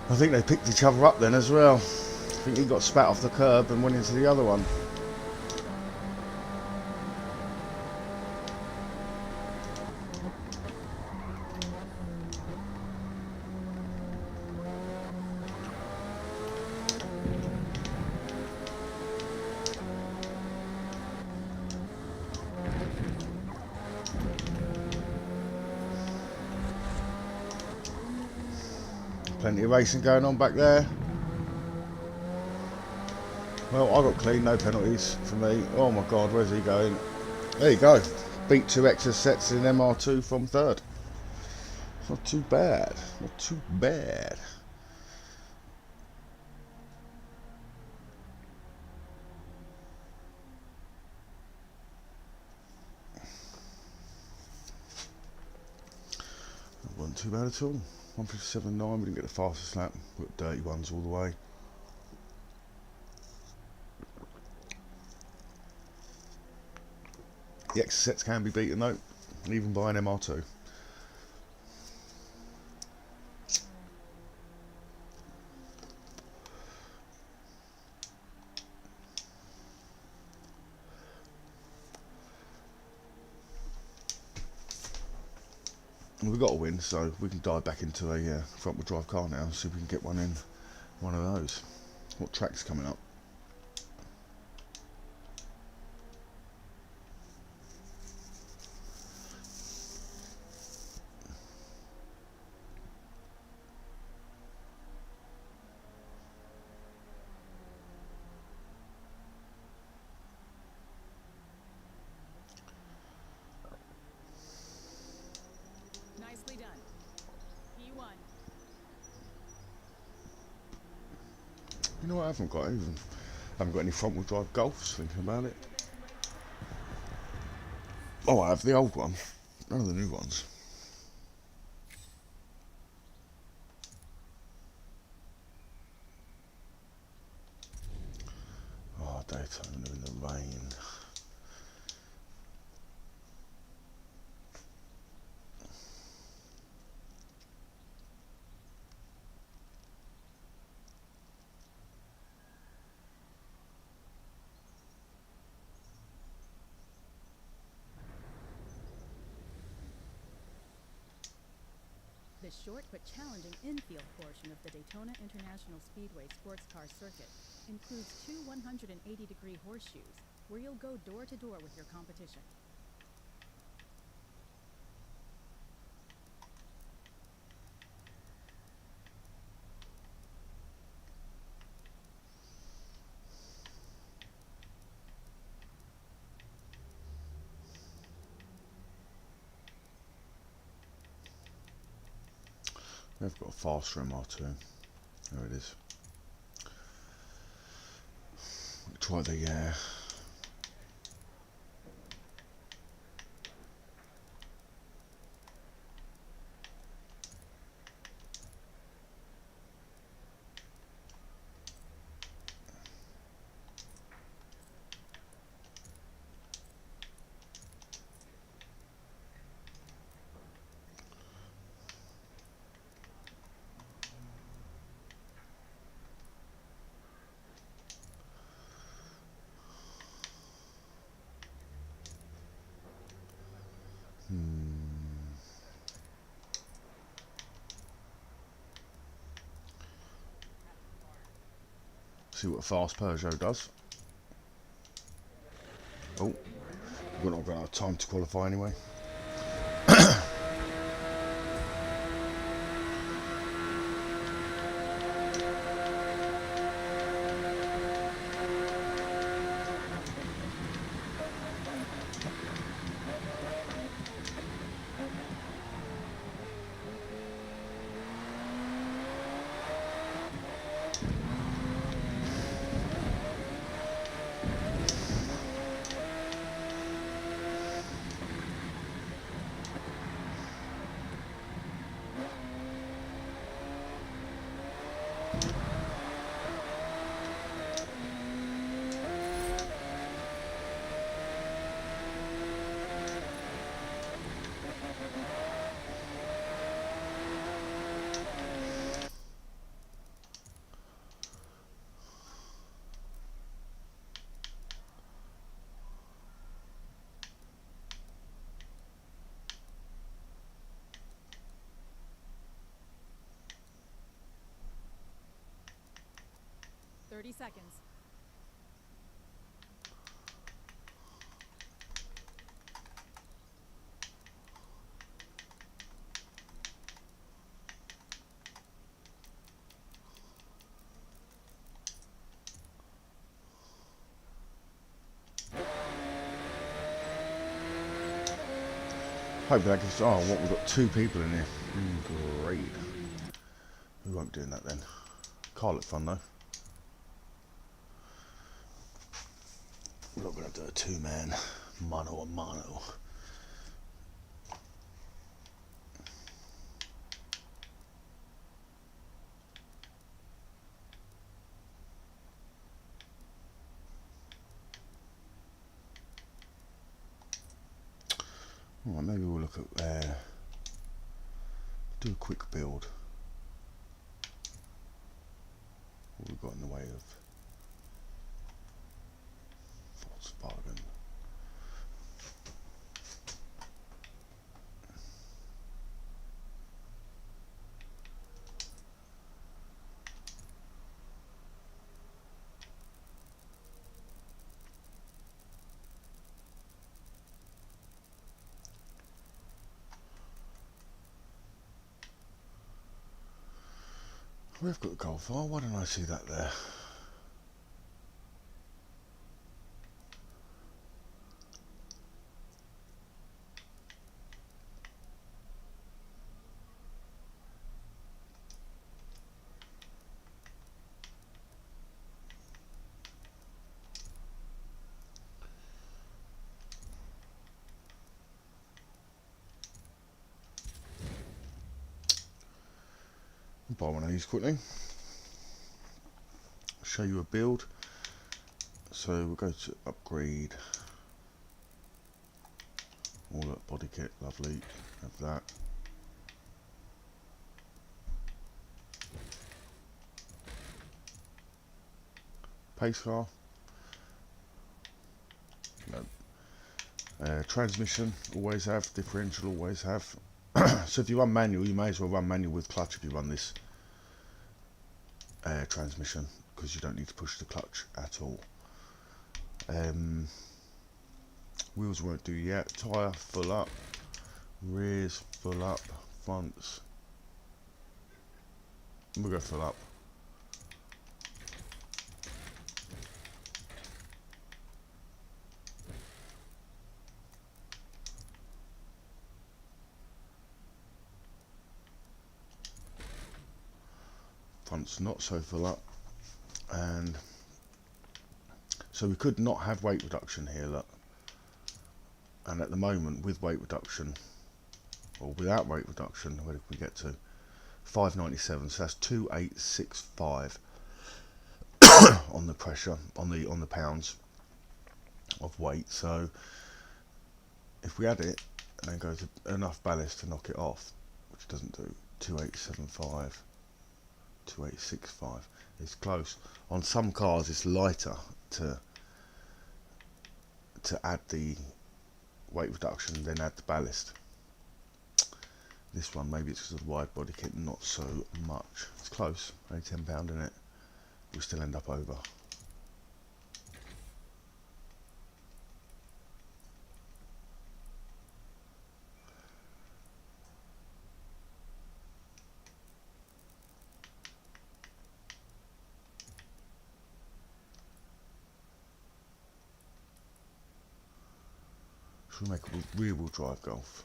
I think they picked each other up then as well. I think he got spat off the curb and went into the other one. Plenty of racing going on back there. Well, I got clean, no penalties for me. Oh my god, where's he going? There you go. Beat 2 extra sets in MR2 from third. Not too bad. Not too bad. That wasn't too bad at all. 157.9, we didn't get the fastest lap. We got dirty ones all the way. The extra sets can be beaten though, even by an MR2. We've got to win, so we can dive back into a front wheel drive car now and see if we can get one in one of those. What track's coming up? Nicely done. P1. You know what, I haven't got any front wheel drive Golfs, thinking about it. Oh, I have the old one, none of the new ones. Oh, Daytona in the rain. The short but challenging infield portion of the Daytona International Speedway sports car circuit includes 2 180-degree horseshoes, where you'll go door to door with your competition. They've got a faster MR2. There it is. Try the see what a fast Peugeot does. Oh, we're not going to have time to qualify anyway. 30 seconds. Hope that gives. Oh, what, we've got 2 people in here. Great. We won't be doing that then. Car looked fun though. We're not going to do a 2-man mano a mano. Alright, maybe we'll look at do a quick build. What we've got in the way of Volkswagen. We've got the Golf R, why don't I see that there? Buy one of these quickly. Show you a build. So we'll go to upgrade. All that body kit, lovely. Have that. Pace car. No. Transmission, always have. Differential, always have. So if you run manual, you may as well run manual with clutch if you run this transmission, because you don't need to push the clutch at all. Wheels won't do yet. Tyre full up. Rears full up. Fronts. We'll go full up. Front's not so full up. And so we could not have weight reduction here, look. And at the moment, with weight reduction, or without weight reduction, where did we get to? 597, so that's 2865 on the pressure, on the pounds of weight. So if we add it and then go to enough ballast to knock it off, which doesn't do, 2875, 2865, it's close. On some cars it's lighter to add the weight reduction, then add the ballast. This one, maybe it's because of the wide body kit, not so much. It's close, only £10 in it. We still end up over. Should we make a rear-wheel drive Golf?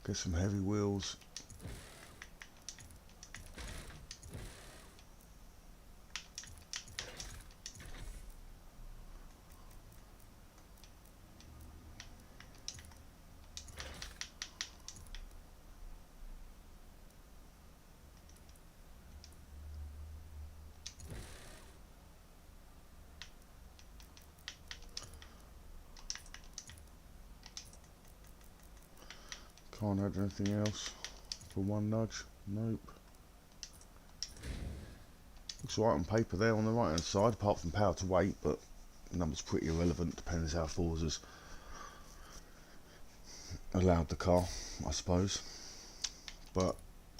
Get some heavy wheels. Can't add anything else for one nudge. Nope. Looks right on paper there on the right hand side, apart from power to weight, but the number's pretty irrelevant, depends how Forza's allowed the car, I suppose. But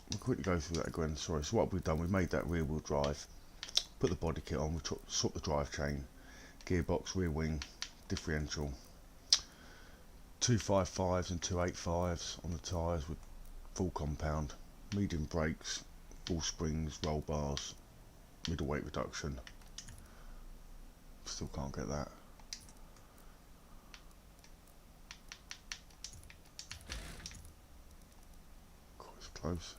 we'll quickly go through that again. Sorry. So what we've done, we've made that rear wheel drive, put the body kit on, we swapped the drive chain, gearbox, rear wing, differential, 255s and 285s on the tyres with full compound, medium brakes, full springs, roll bars, middleweight reduction. Still can't get that. Quite close.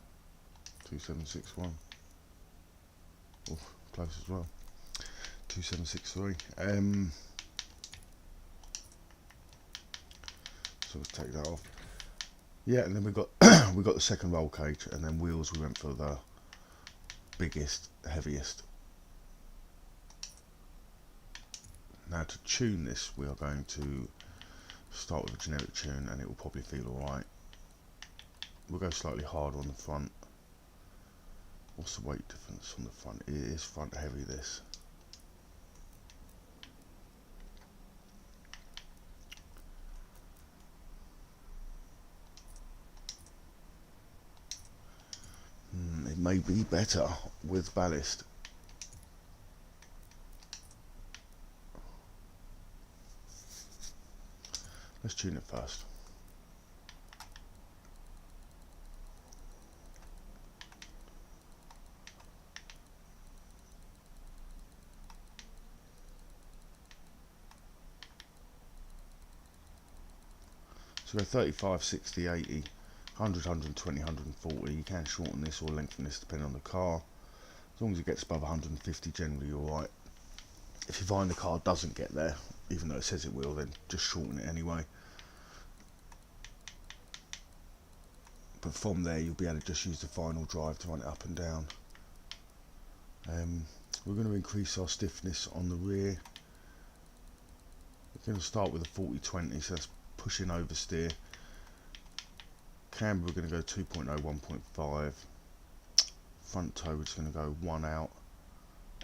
2761. Oh, close as well. 2763. So let's take that off. Yeah, and then we got we got the second roll cage, and then wheels. We went for the biggest, heaviest. Now to tune this, we are going to start with a generic tune, and it will probably feel alright. We'll go slightly harder on the front. What's the weight difference on the front? It is front heavy, this. It may be better with ballast. Let's tune it first. So go 35, 60, 80, 100, 120, 140. You can shorten this or lengthen this depending on the car. As long as it gets above 150, generally you're right. If you find the car doesn't get there, even though it says it will, then just shorten it anyway. But from there you'll be able to just use the final drive to run it up and down. We're going to increase our stiffness on the rear. We're going to start with a 40-20, so that's pushing oversteer. Camber, we're going to go 2.0, 1.5. Front toe, we're just going to go 1 out,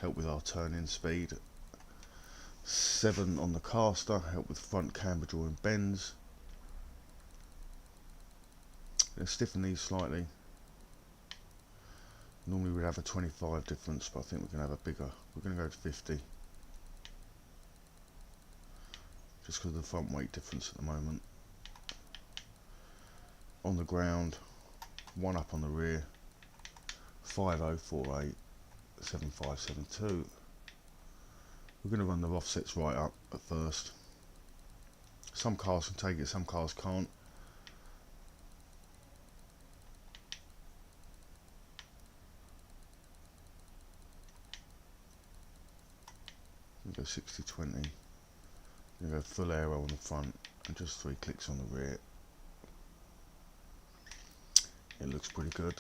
help with our turning speed. 7 on the caster, help with front camber drawing bends. Let's stiffen these slightly. Normally we'd have a 25 difference, but I think we're going to have a bigger. We're going to go to 50. Just because of the front weight difference at the moment. On the ground, 1 up on the rear, 5048, 7572. We're going to run the offsets right up at first. Some cars can take it, some cars can't. We go 60-20. We're going to go full aero on the front and just 3 clicks on the rear. It looks pretty good.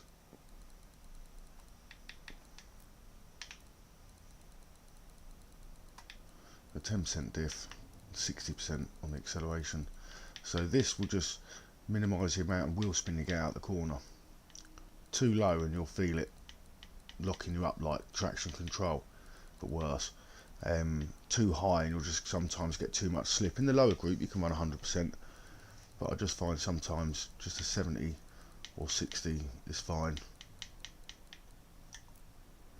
A 10% diff, 60% on the acceleration. So this will just minimise the amount of wheel spin you get out the corner. Too low and you'll feel it locking you up like traction control, but worse. Too high and you'll just sometimes get too much slip. In the lower group you can run 100%, but I just find sometimes just a 70 or 60 is fine,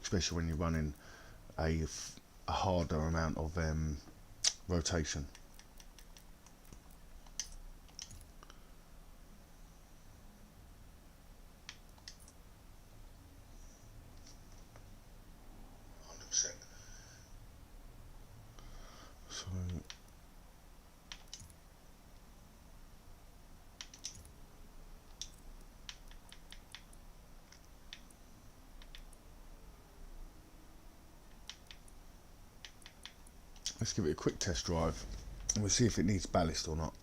especially when you're running a harder amount of rotation. So let's give it a quick test drive and we'll see if it needs ballast or not.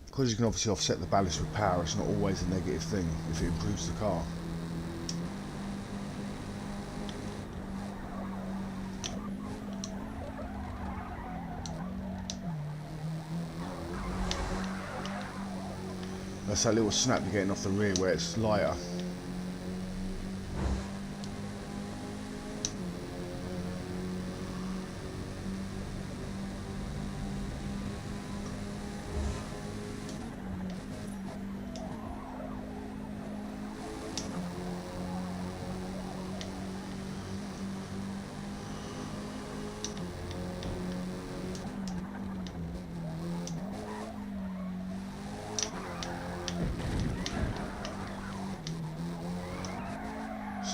Because you can obviously offset the ballast with power, it's not always a negative thing if it improves the car. That's that little snap you're getting off the rear where it's lighter.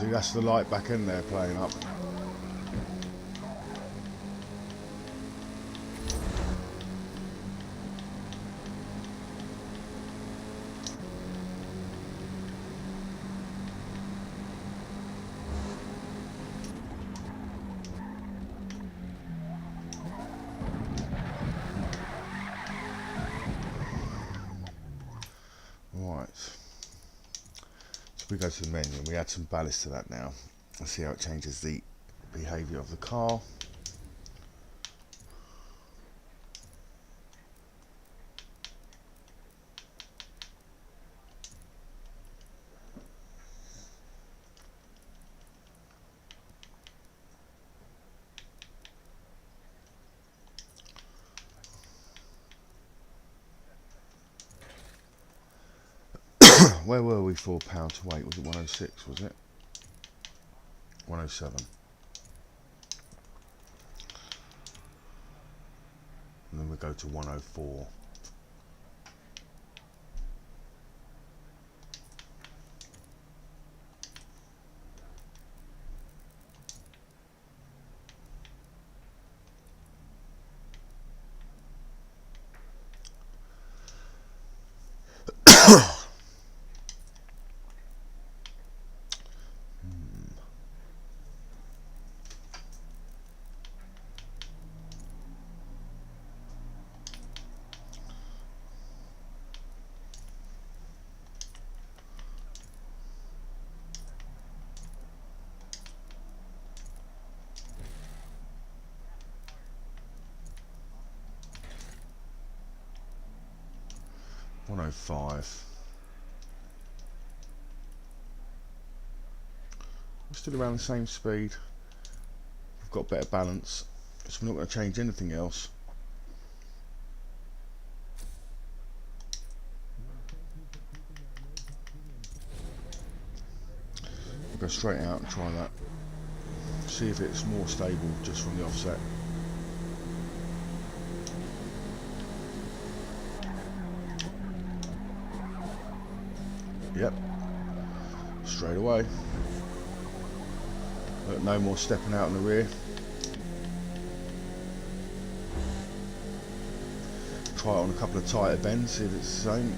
See, that's the light back in there playing up. Right. So we go to the menu and we add some ballast to that now. And see how it changes the behaviour of the car. Where were we for pound to weight? Was it 106, was it? 107. And then we go to 104. $105. We're still around the same speed. We've got better balance, so we're not going to change anything else. We'll go straight out and try that. See if it's more stable just from the offset. Yep, straight away. Look, no more stepping out in the rear. Try it on a couple of tighter bends, see if it's the same.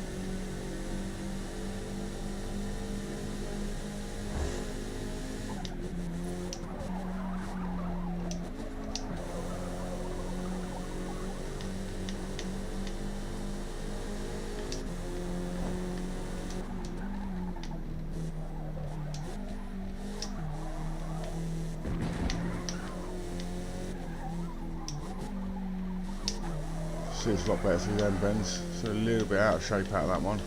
See, it's a lot better through them bends. So a little bit out of shape out of that one.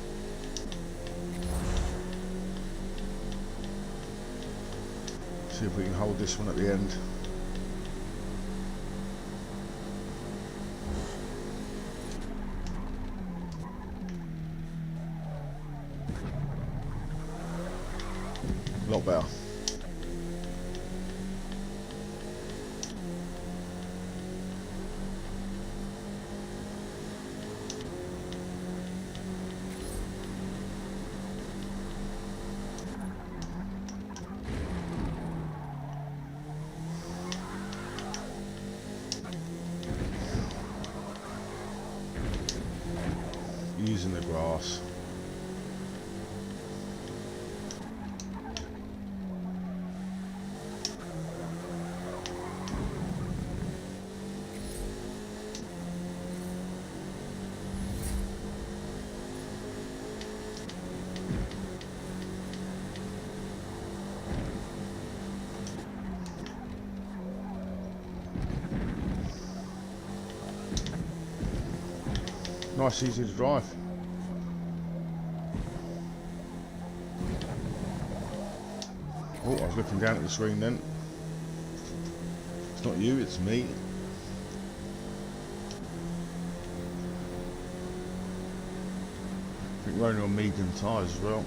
See if we can hold this one at the end. A lot better. Using the grass. Nice, easy to drive. Oh, I was looking down at the screen then. It's not you, it's me. I think we're only on medium tyres as well.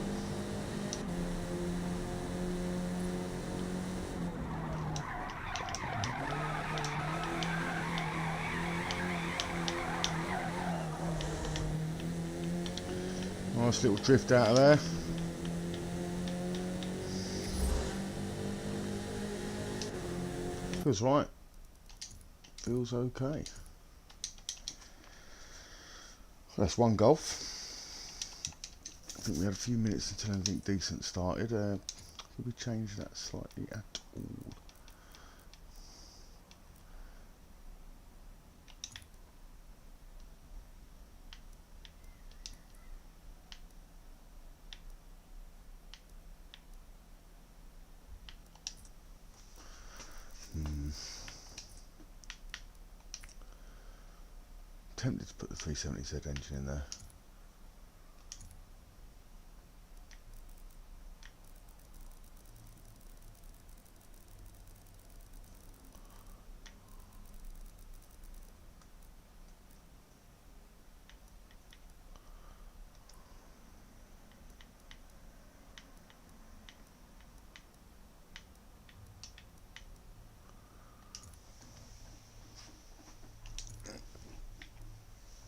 Nice little drift out of there. Feels right. Feels okay. That's one golf. I think we had a few minutes until anything decent started. Could we change that slightly at all? Tempted to put the 370Z engine in there.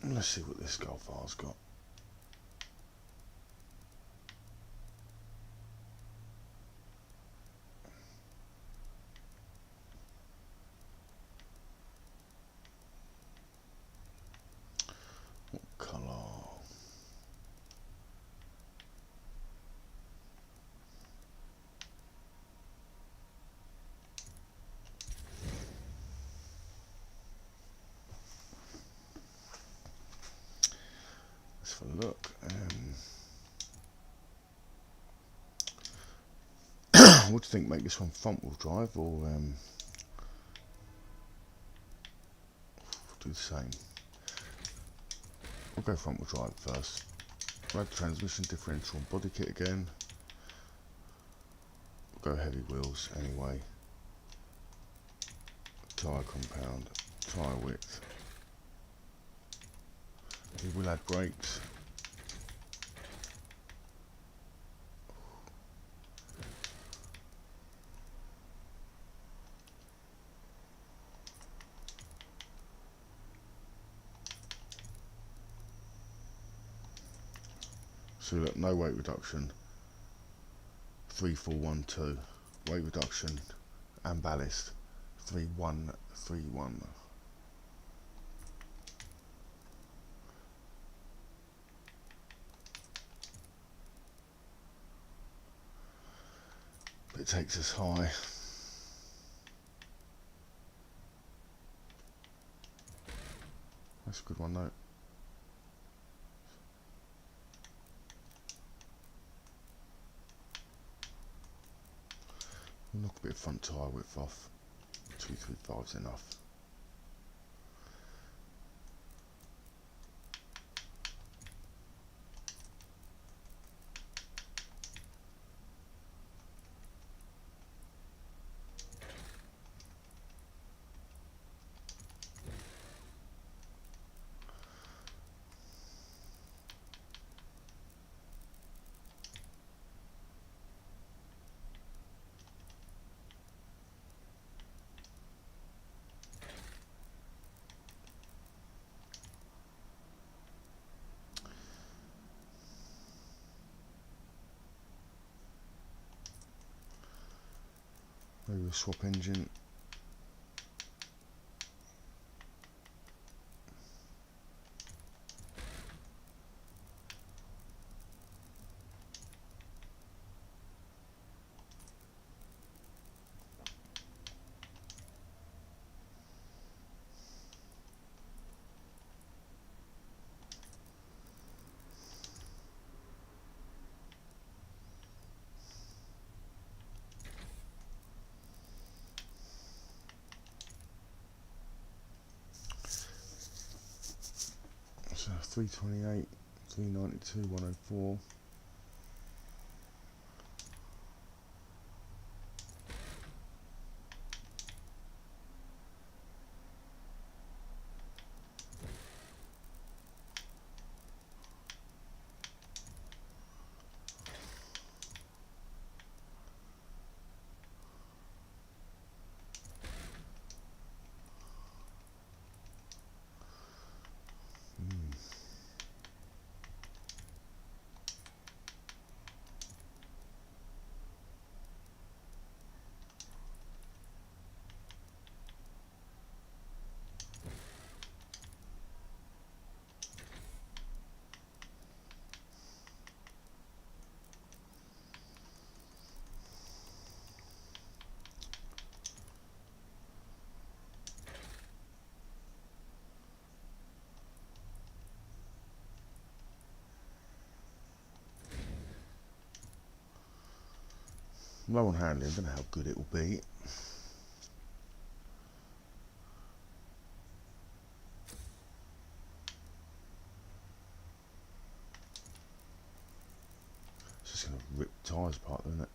Let's see what this Golf R's got. What colour? Let's have a look. What do you think? Make this one front wheel drive or do the same? We'll go front wheel drive first. Grab the transmission, differential and body kit again. We'll go heavy wheels anyway. Tyre compound, tyre width. We will add brakes. So look, no weight reduction. 3412. Weight reduction and ballast. 3131. It takes us high. That's a good one though. Knock a bit of front tyre width off. 235 is enough. Maybe we'll swap engine. So 328, 392, 104. Low on handling, I don't know how good it will be. It's just going to rip tyres apart, isn't it?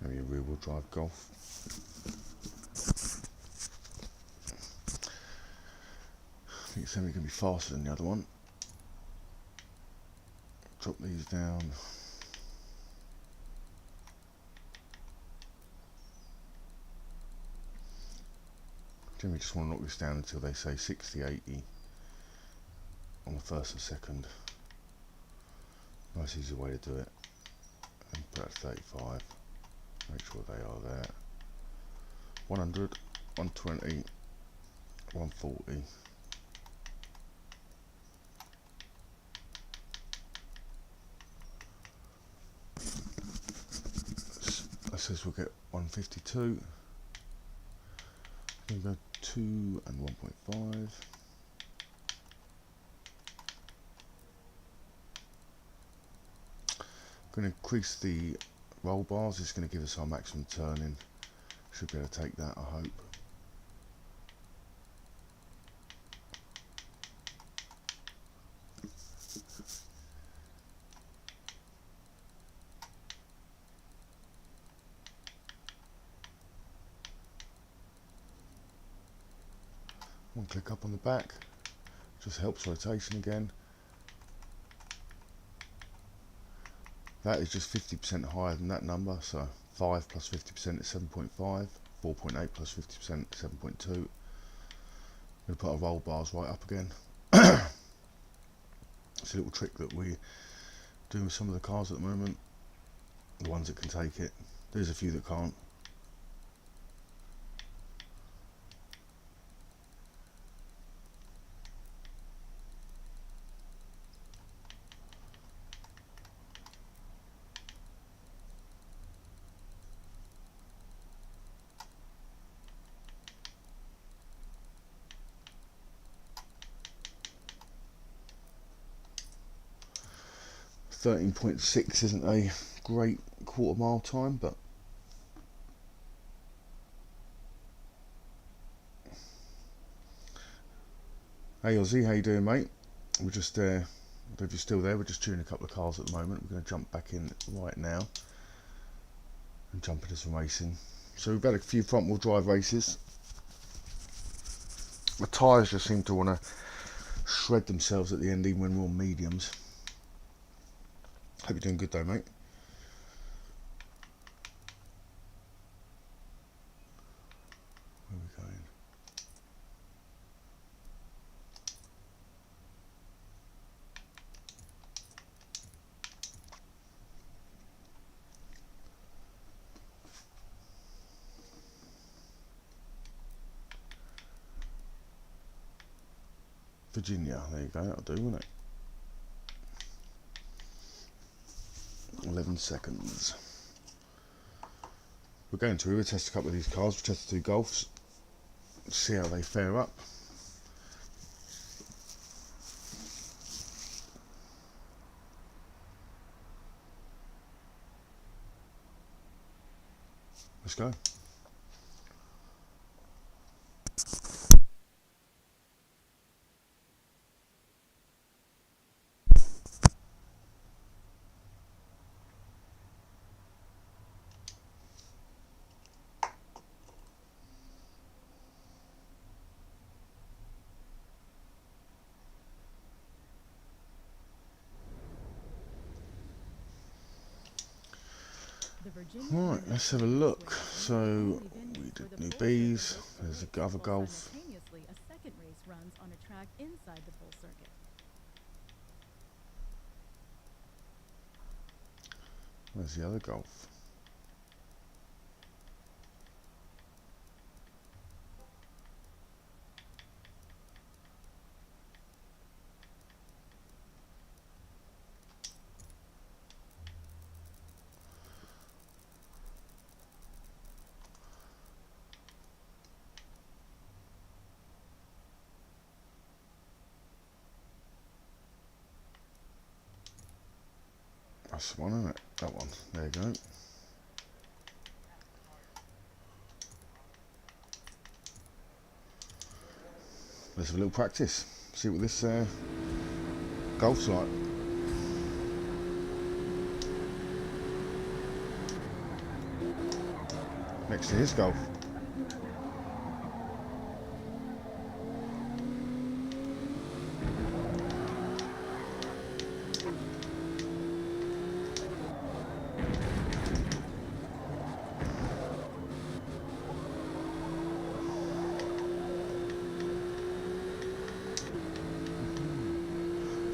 Maybe a rear wheel drive Golf. I think it's only going to be faster than the other one. Drop these down. Generally just want to knock this down until they say 60, 80 on the first and second. Nice easy way to do it. And put that 35. Make sure they are there. 100, 120, 140. That says we'll get 152. We're going to go 2 and 1.5. Going to increase the roll bars. It's going to give us our maximum turning. Should be able to take that, I hope. One click up on the back, just helps rotation again. That is just 50% higher than that number, so 5 plus 50% is 7.5, 4.8 plus 50% 7.2. I'm going to put our roll bars right up again. It's a little trick that we do with some of the cars at the moment, the ones that can take it. There's a few that can't. .6 isn't a great quarter mile time, but hey Ozzy, how you doing, mate? We're just I don't know if you're still there, we're just tuning a couple of cars at the moment. We're going to jump back in right now and jump into some racing. So we've had a few front wheel drive races. The tyres just seem to want to shred themselves at the end even when we're on mediums. Hope you're doing good though, mate. Where are we going? Virginia, there you go, that'll do, won't it? 11 seconds. We're going to test a couple of these cars. We'll test the 2 Golfs, see how they fare up. Let's go. The Virginia Right, Unit let's have a Speedway look. Raceway is So the only we venue where did the new full bees. circuit There's the race, other while golf. simultaneously a second race runs on a track inside the full circuit. Where's the other golf? That's the one, isn't it? That one. There you go. Let's have a little practice. See what this golf's like. Next to his golf.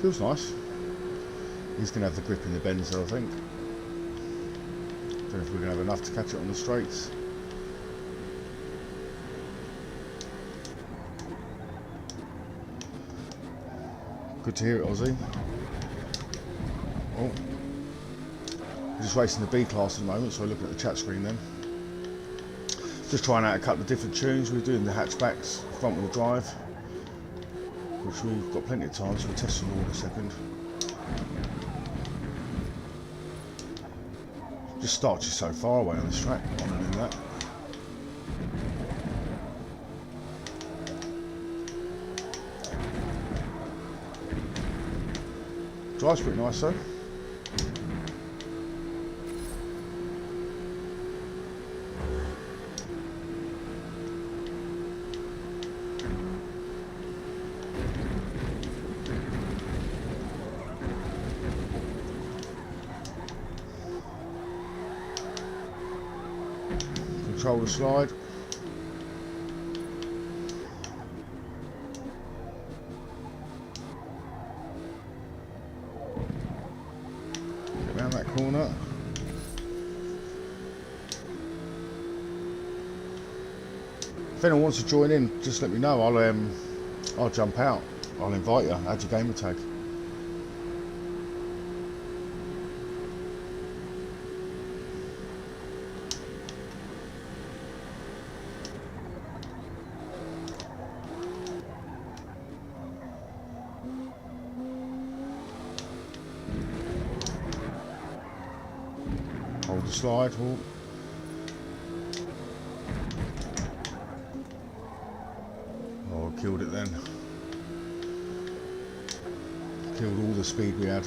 Feels nice. He's going to have the grip in the bends though, I think. Don't know if we're going to have enough to catch it on the straights. Good to hear it, Ozzy. Oh. We're just racing the B class at the moment, so I look at the chat screen then. Just trying out a couple of different tunes. We're doing the Hatchbacks, front wheel drive, which we've got plenty of time, so we'll test them all in a second. Just starts you so far away on this track, on doing that. Drive's pretty nice though. Control the slide. Get around that corner. If anyone wants to join in, just let me know. I'll jump out. I'll invite you. Add your gamer tag. Hold the slide. Oh, killed it then. Killed all the speed we had.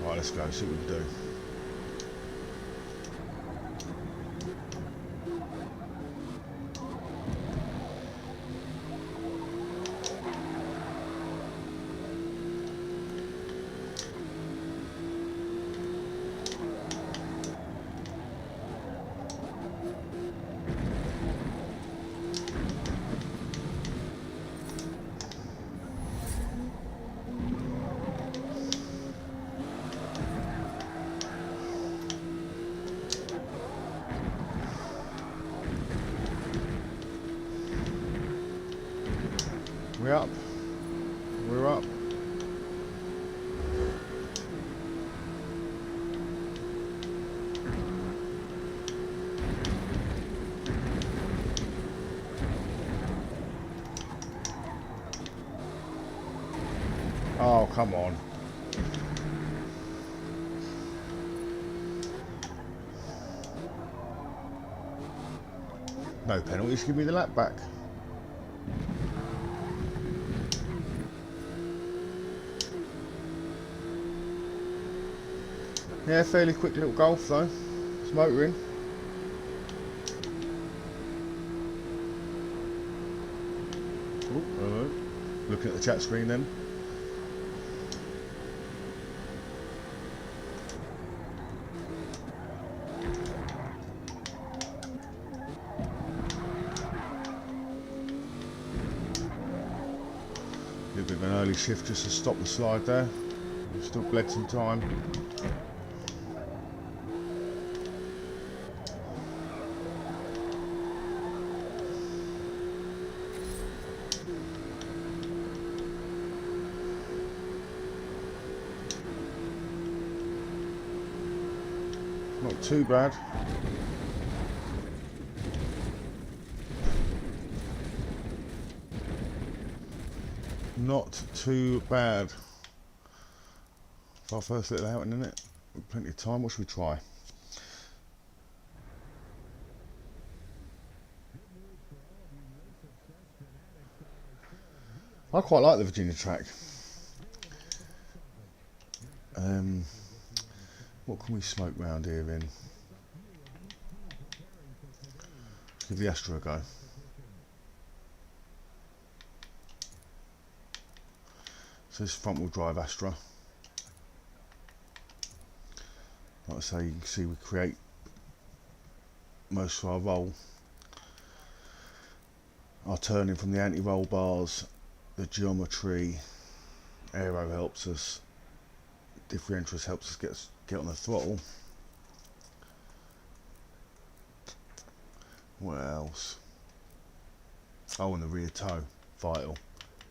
Right, let's go, see what we can do. We're up. We're up. Oh, come on. No penalties, give me the lap back. Yeah, fairly quick little golf though. It's motoring. Oh, hello. Looking at the chat screen then. A little bit of an early shift just to stop the slide there. We've still bled some time. Not too bad. Not too bad. For our first little outing, isn't it? With plenty of time. What should we try? I quite like the Virginia track. What can we smoke round here in? Give the Astra a go. So this front wheel drive Astra. Like I say, you can see we create most of our roll. Our turning from the anti-roll bars, the geometry, aero helps us, differentials helps us get on the throttle. What else? Oh, and the rear toe, vital.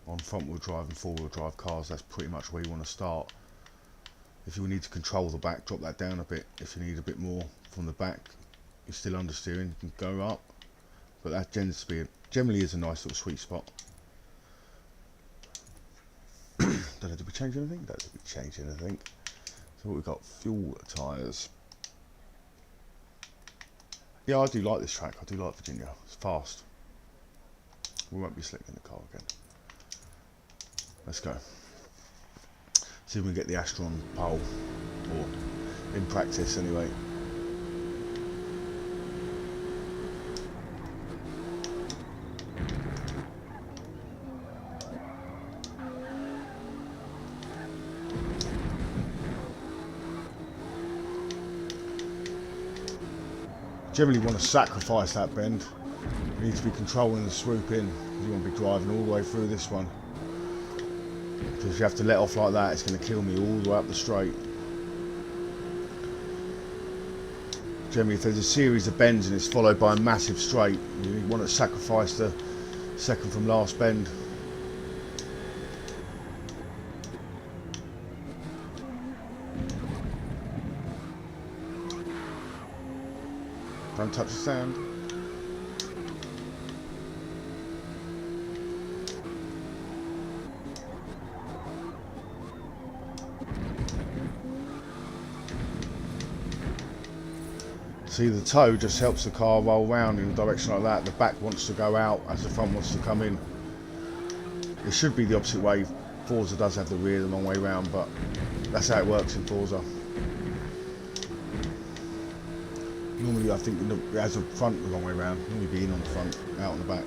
On front wheel drive and four wheel drive cars, that's pretty much where you want to start. If you need to control the back, drop that down a bit. If you need a bit more from the back, you're still understeering, you can go up. But that generally is a nice little sweet spot. Don't know, did we change anything? Don't think we changed anything. So what we've got, fuel tyres. Yeah, I do like this track. I do like Virginia. It's fast. We won't be slick in the car again. Let's go. See if we can get the Astra on pole, or in practice anyway. Generally want to sacrifice that bend. You need to be controlling the swoop in. You want to be driving all the way through this one. Because if you have to let off like that, it's going to kill me all the way up the straight. Generally, if there's a series of bends and it's followed by a massive straight, you want to sacrifice the second from last bend. Don't touch the sand. See, the toe just helps the car roll round in a direction like that. The back wants to go out as the front wants to come in. It should be the opposite way. Forza does have the rear the long way round, but that's how it works in Forza. Normally I think it has the front the long way round. Normally be in on the front, out on the back.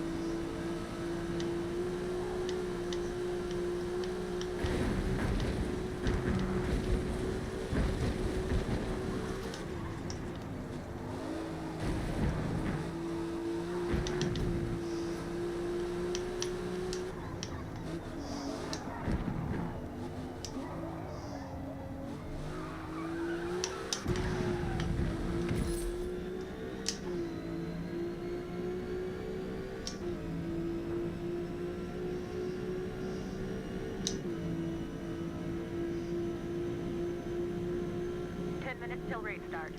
Till race start.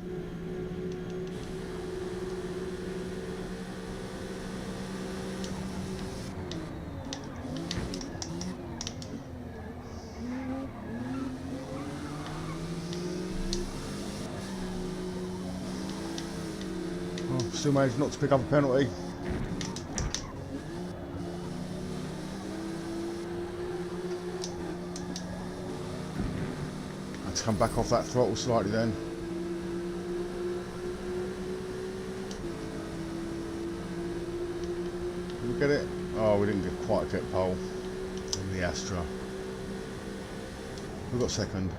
Oh, still managed not to pick up a penalty. Had to come back off that throttle slightly then. Get it? Oh, we didn't quite get pole in the Astra. We got second.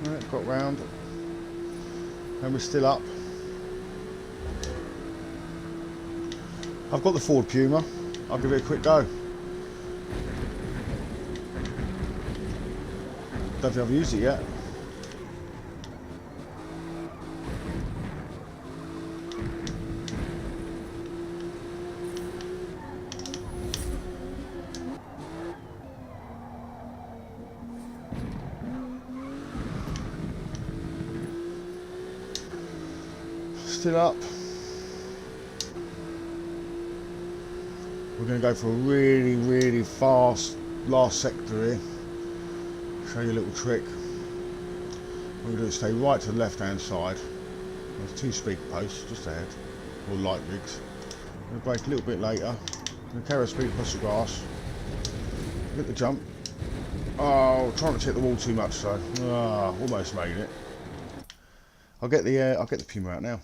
Right, got round. And we're still up. I've got the Ford Puma. I'll give it a quick go. Don't think I've used it yet. Still up. We're going to go for a really, really fast last sector here. Show you a little trick. What we're going to do is stay right to the left hand side. There's 2 speaker posts just ahead, or light rigs. We're going to brake a little bit later. We're going to carry our speed across the grass. Get the jump. Oh, trying not to hit the wall too much though. Ah, almost made it. I'll get the Puma out now.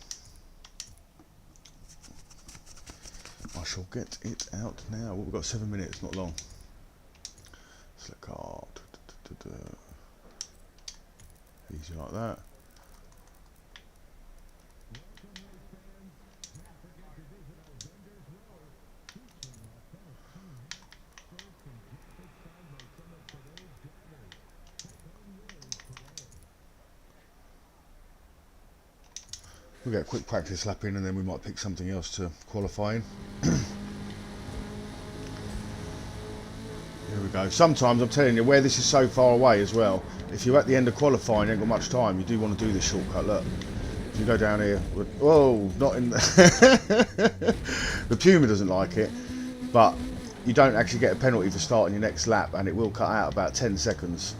I shall get it out now. Well, we've got 7 minutes, not long. Select car. Easy like that. We'll get a quick practice lap in and then we might pick something else to qualify in. Here we go. Sometimes, I'm telling you, where this is so far away as well, if you're at the end of qualifying, you ain't got much time, you do want to do this shortcut. Look, if you go down here, whoa, not in the... The Puma doesn't like it, but you don't actually get a penalty for starting your next lap, and it will cut out about 10 seconds.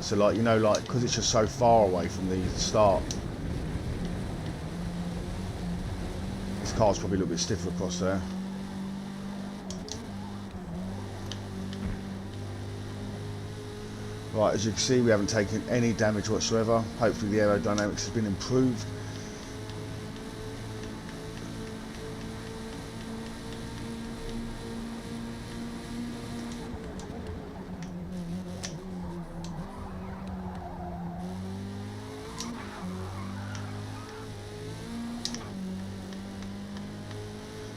So like, you know, like, because it's just so far away from the start. This car's probably a little bit stiffer across there. Right, as you can see, we haven't taken any damage whatsoever. Hopefully the aerodynamics has been improved.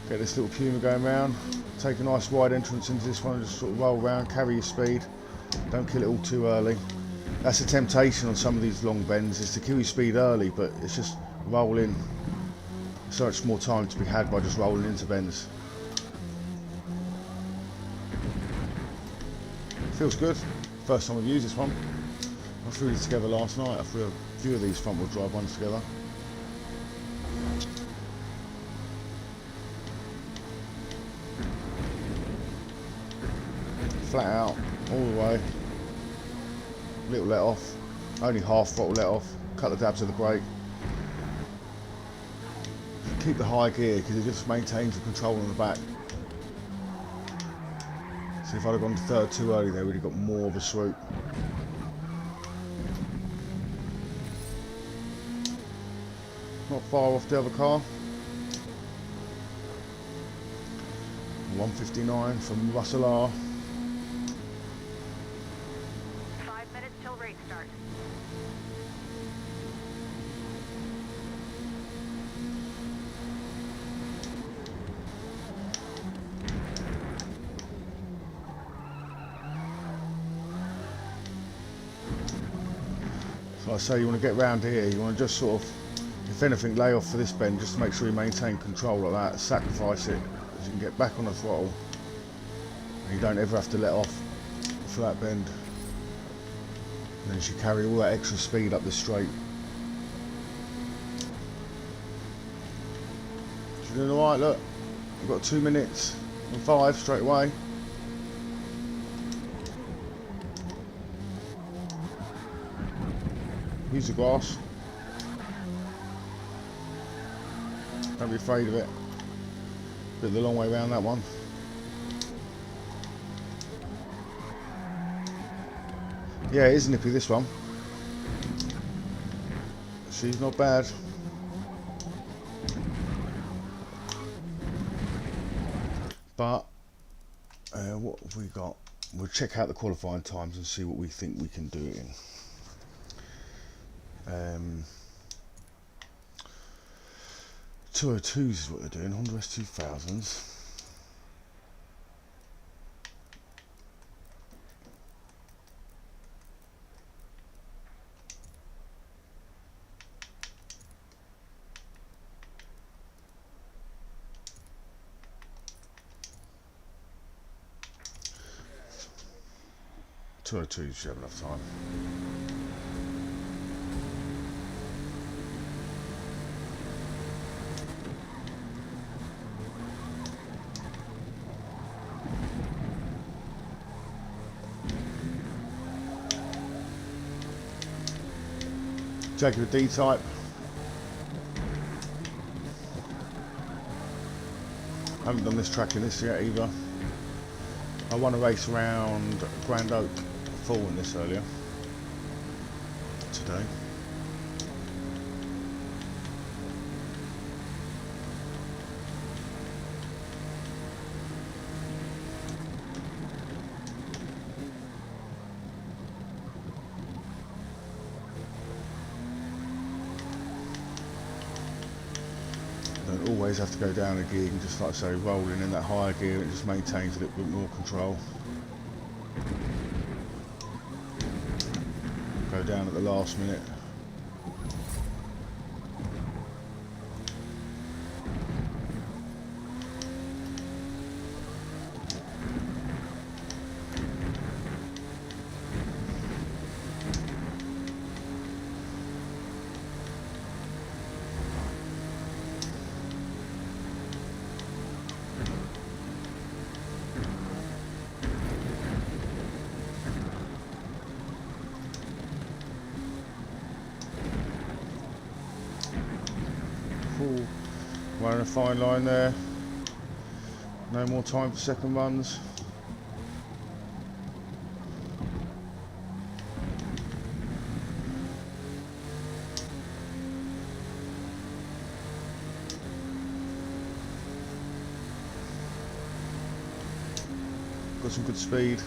Get this little Puma going round. Take a nice wide entrance into this one and just sort of roll around, carry your speed. Don't kill it all too early. That's the temptation on some of these long bends, is to kill your speed early, but it's just roll in. So much more time to be had by just rolling into bends. Feels good. First time I've used this one. I threw these together last night. I threw a few of these front wheel drive ones together. Flat out, all the way. Little let off, only half throttle let off. Couple of dabs of the brake. Keep the high gear because it just maintains the control on the back. So if I'd have gone to third too early there, we'd have got more of a swoop. Not far off the other car. 159 from Russell R. 5 minutes till race start. So I say you want to get round here, you want to just sort of, if anything, lay off for this bend just to make sure you maintain control like that, sacrifice it, as you can get back on the throttle and you don't ever have to let off for that bend. And then you should carry all that extra speed up the straight. Doing alright, look. We've got 2 minutes and 5 straight away. Use the grass. Don't be afraid of it. Bit the long way around that one. Yeah, it is nippy, this one. She's not bad. But what have we got? We'll check out the qualifying times and see what we think we can do it in. 202s is what they're doing. Honda S2000s. You should have enough time. Jaguar D-Type. I haven't done this track in this yet either. I won a race around Grand Oak full in this earlier today. Don't always have to go down a gear, and just like I say, rolling in that higher gear, it just maintains a little bit more control. Go down at the last minute. Running a fine line there. No more time for second runs. Got some good speed.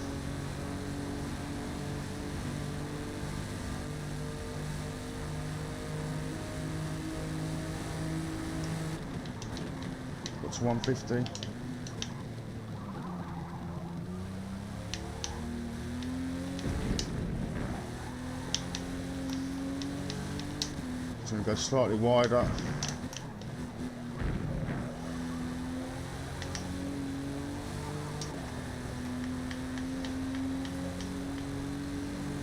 Got to 150. So I'm going to go slightly wider.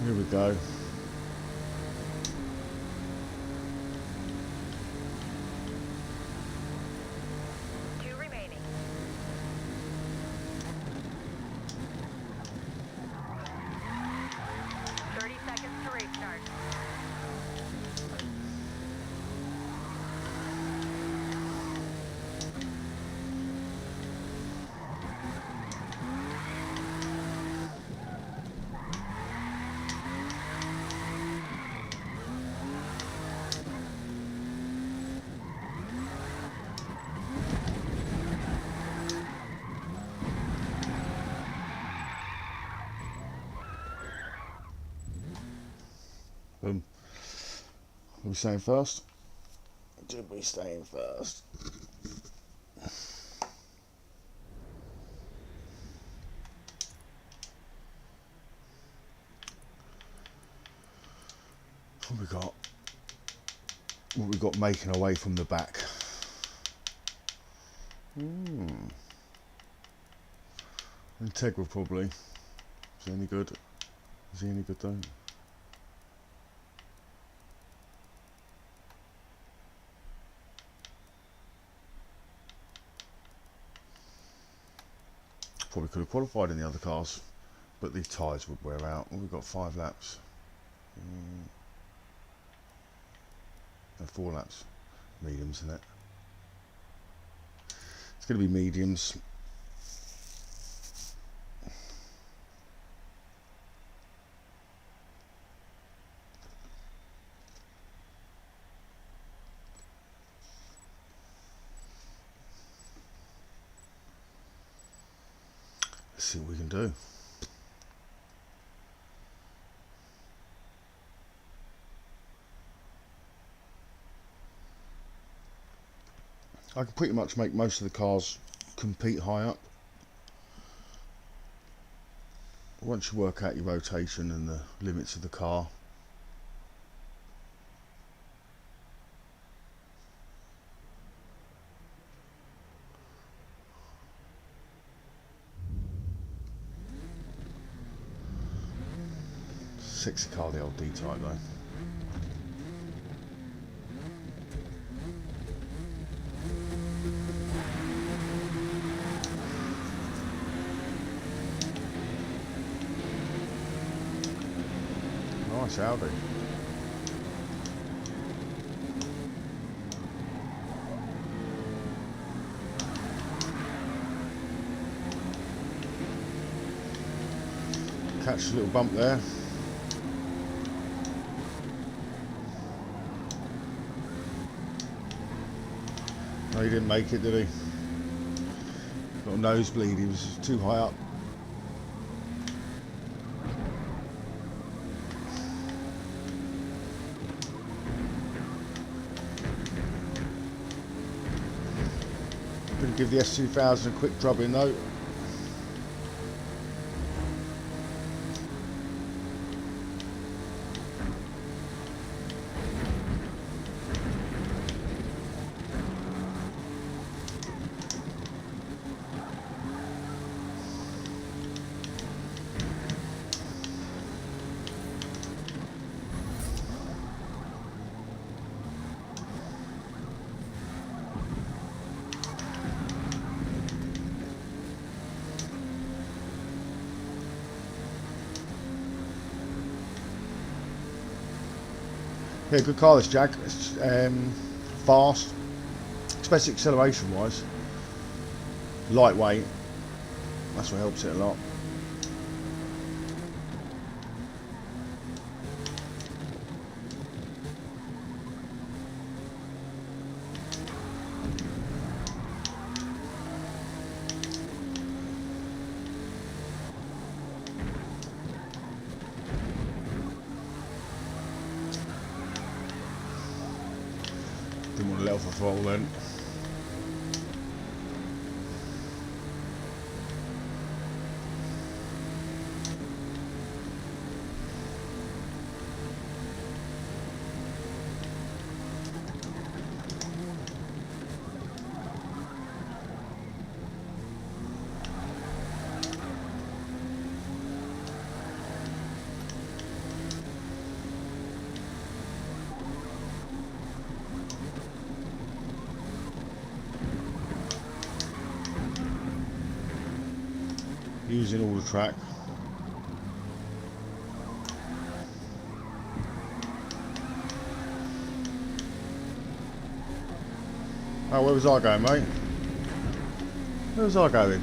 Here we go. Boom. Are we staying first? Did we stay in first? What we got making away from the back? Integral probably. Is he any good? Is he any good though? probably could have qualified in the other cars, but the tyres would wear out. We've got 5 laps. No, 4 laps. Mediums, isn't it? It's going to be mediums. Let's see what we can do. I can pretty much make most of the cars compete high up. Once you work out your rotation and the limits of the car, sexy car, the old D-Type though. Nice Audi. Catch a little bump there. No, he didn't make it, did he? Got a nosebleed, he was too high up. Gonna give the S2000 a quick drubbing though. Yeah, good car this Jag. It's fast, especially acceleration wise. Lightweight, that's what helps it a lot. Didn't want to let off the throttle then. Using all the track. Oh, where was I going, mate? Where was I going?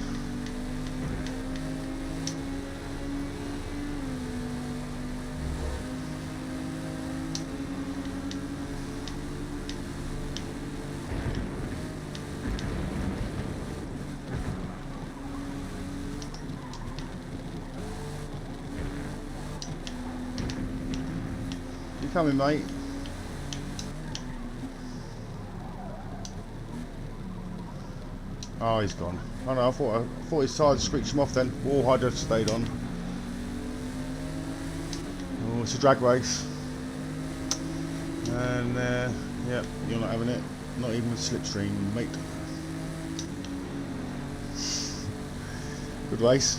You coming, mate? Oh, he's gone. Oh no, I thought his tires screeched him off then. Wall hydro stayed on. Oh, it's a drag race. And yeah, you're not having it. Not even with slipstream, mate. Good race.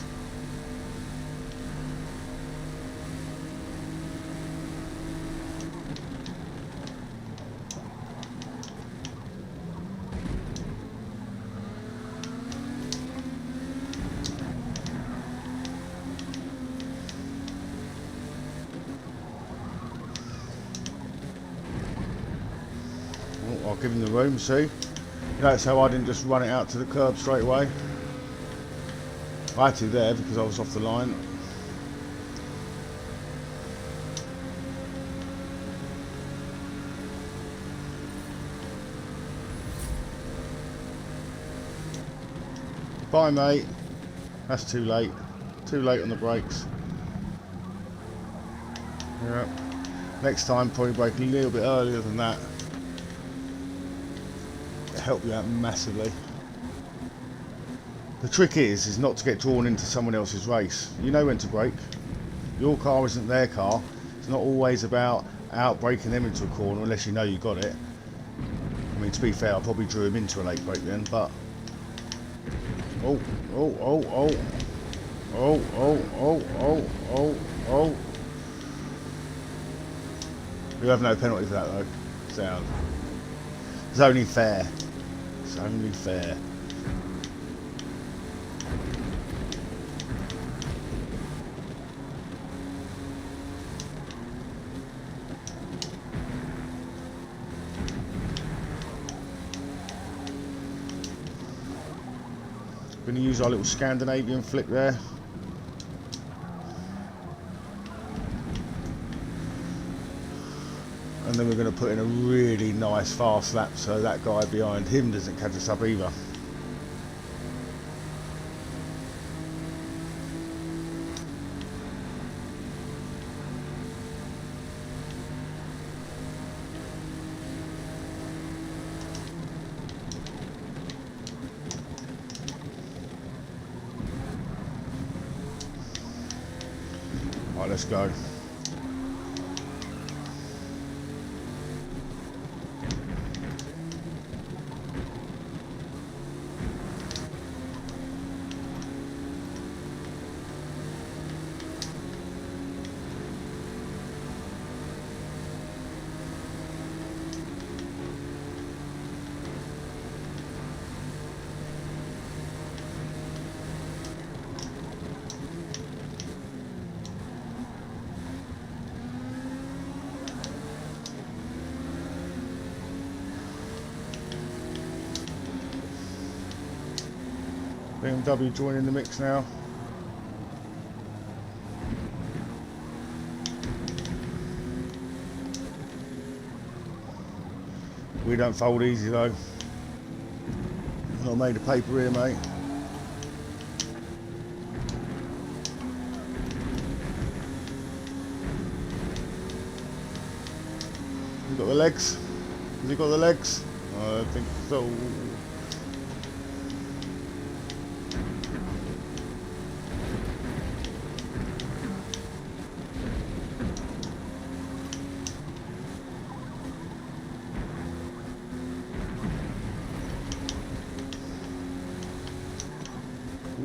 I'll give him the room, see? Notice how I didn't just run it out to the curb straight away. I had to there because I was off the line. Bye, mate. That's too late. Too late on the brakes. Yeah. Next time, probably brake a little bit earlier than that. It'll help you out massively. The trick is not to get drawn into someone else's race. You know when to brake. Your car isn't their car. It's not always about out-braking them into a corner unless you know you got it. I mean, to be fair, I probably drew him into a late brake then, but... Oh. You have no penalty for that though. Sound. It's only fair. It's only fair. Going to use our little Scandinavian flick there. And then we're going to put in a really nice fast lap so that guy behind him doesn't catch us up either. Right, let's go. BMW joining the mix now. We don't fold easy though. Not made of paper here, mate. You got the legs? Has he got the legs? I think so.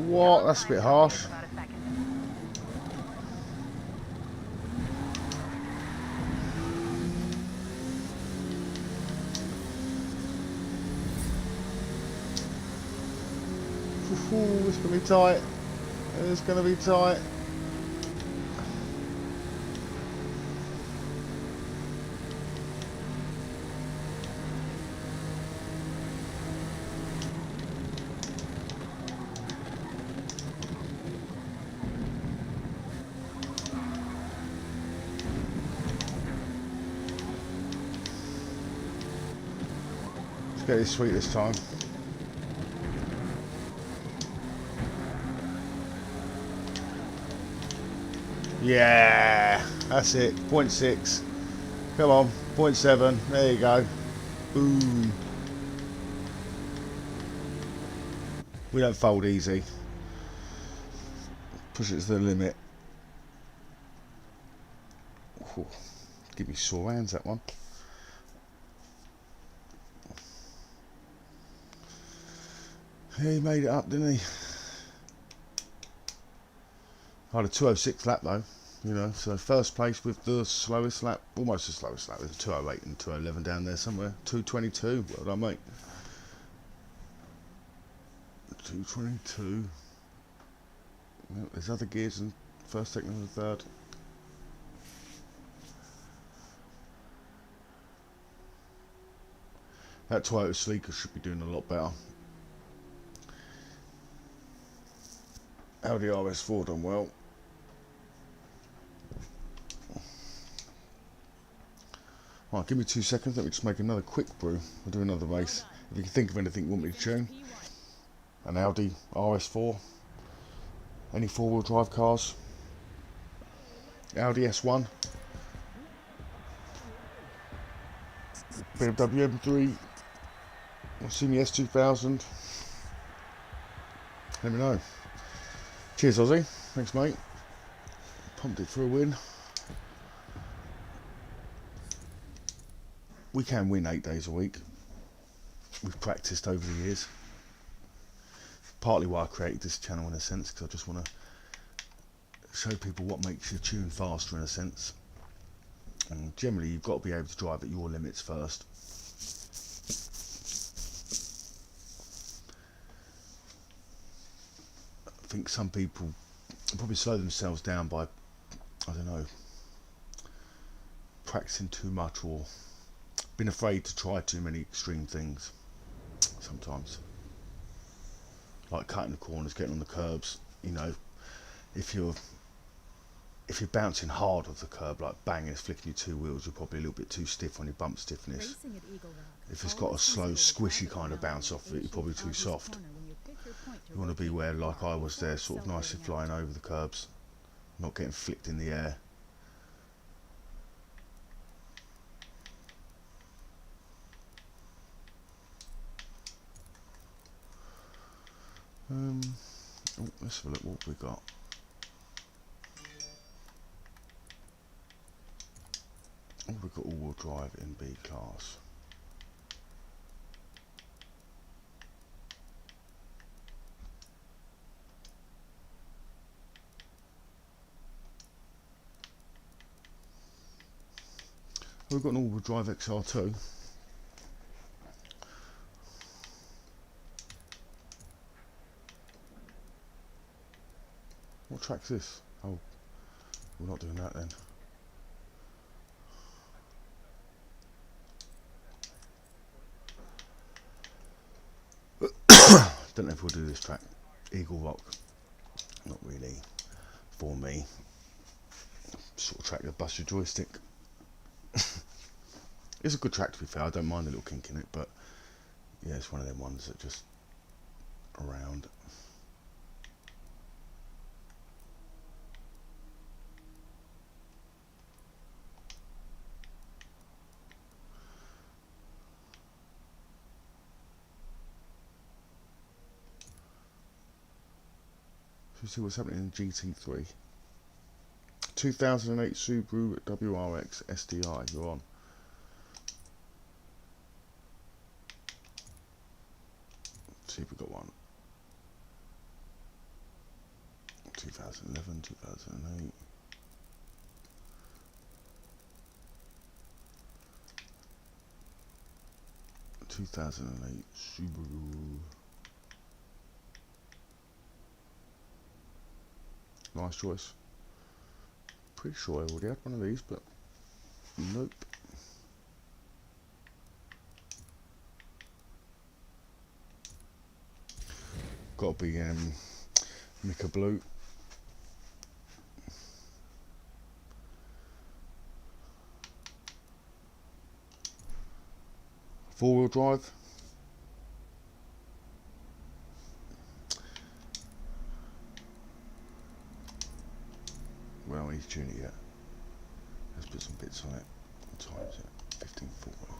What? That's a bit harsh. About a second. Ooh, it's going to be tight. It's going to be tight. Let's get this sweet this time. Yeah, that's it. 0.6. Come on, 0.7. There you go. Boom. We don't fold easy. Push it to the limit. Ooh, give me sore hands, that one. Yeah, he made it up, didn't he? I had a 2:06 lap though, you know, so first place with the slowest lap, almost the slowest lap, there's a 2:08 and 2:11 down there somewhere. 2:22, well done, mate. 2:22. Well, there's other gears in first, second and third. That Toyota Sleeker should be doing a lot better. Audi RS4 done well. Right, give me 2 seconds. Let me just make another quick brew. I'll do another race. If you can think of anything you want me to tune, an Audi RS4, any 4-wheel drive cars, Audi S1, BMW M3, or Simi S2000. Let me know. Cheers, Aussie. Thanks, mate. Pumped it for a win. We can win 8 days a week. We've practiced over the years. Partly why I created this channel in a sense, because I just want to show people what makes your tune faster in a sense. And generally you've got to be able to drive at your limits first. I think some people probably slow themselves down by, I don't know, practicing too much or being afraid to try too many extreme things sometimes. Like cutting the corners, getting on the curbs, you know, if you're bouncing hard off the curb, like banging, it's flicking your 2 wheels, you're probably a little bit too stiff on your bump stiffness. If it's got a slow, squishy kind of bounce off it, you're probably too soft. You want to be where, like I was there, sort of nicely flying over the curbs, not getting flicked in the air. Let's have a look what we got. Oh, we've got all-wheel drive in B class. We've got an all-wheel drive XR2. What track's this? Oh, we're not doing that then. Don't know if we'll do this track. Eagle Rock. Not really for me. Sort of track that busts your joystick. It's a good track to be fair. I don't mind a little kink in it, but yeah, it's one of them ones that just around. Should we see what's happening in GT3? 2008 Subaru WRX SDI, you're on. Let's see if we got one. 2011, 2008. Subaru. Nice choice. Pretty sure I already had one of these, but nope. Got to be Mika Blue. Four-wheel drive. Well, I need to tune it yet. Let's put some bits on it. What time is it? 15:40.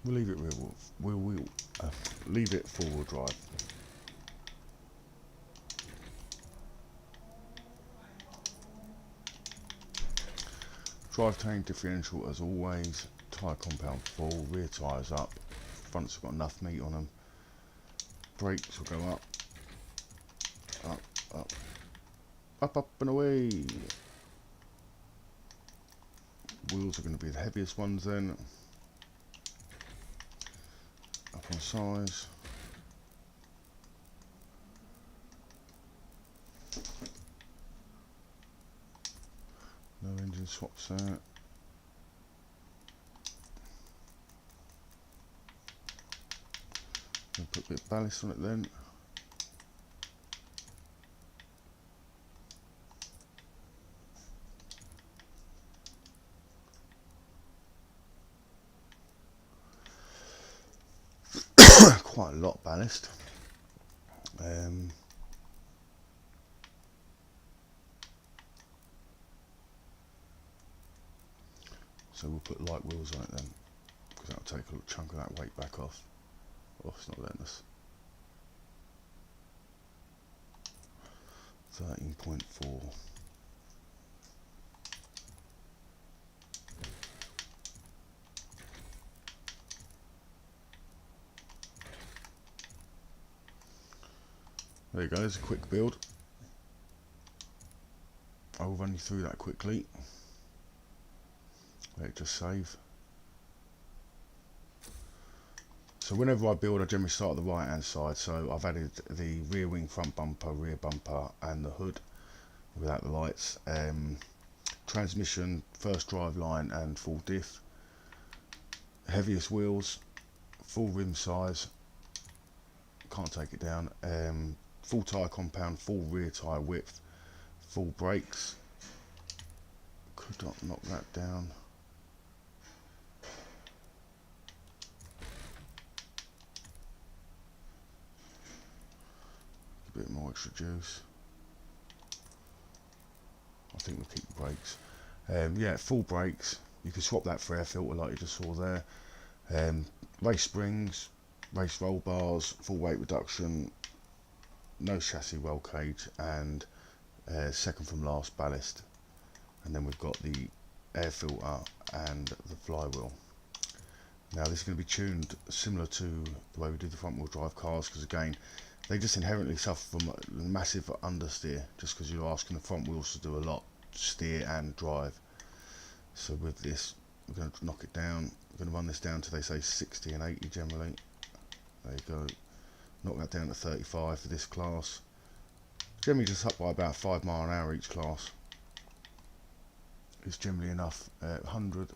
We'll leave it real. We'll leave it four-wheel drive. Drivetrain differential as always. Tyre compound full. Rear tyres up. Fronts have got enough meat on them. Brakes will go up. Up, up. Up, up and away. Wheels are going to be the heaviest ones then. Up on size. No engine swaps there. I'll put a bit of ballast on it then. Quite a lot of ballast. So we'll put light wheels on it then, because that'll take a little chunk of that weight back off. Oh, it's not letting us. 13.4. There you go, there's a quick build. I will run you through that quickly. Let it just save. So whenever I build, I generally start at the right hand side. So I've added the rear wing, front bumper, rear bumper and the hood without the lights. Transmission, first drive line and full diff. Heaviest wheels, full rim size, can't take it down. Full tyre compound, full rear tyre width, full brakes. Could not knock that down. A bit more extra juice. I think we'll keep the brakes. Yeah, full brakes. You can swap that for air filter like you just saw there. Race springs, race roll bars, full weight reduction, no chassis roll cage, and second from last ballast. And then we've got the air filter and the flywheel. Now this is going to be tuned similar to the way we do the front wheel drive cars, because again they just inherently suffer from a massive understeer, just because you're asking the front wheels to do a lot, steer and drive. So with this we're going to knock it down. We're going to run this down to, they say, 60 and 80 generally. There you go. Knock that down to 35 for this class. Generally just up by about 5 miles an hour each class. It's generally enough. 100,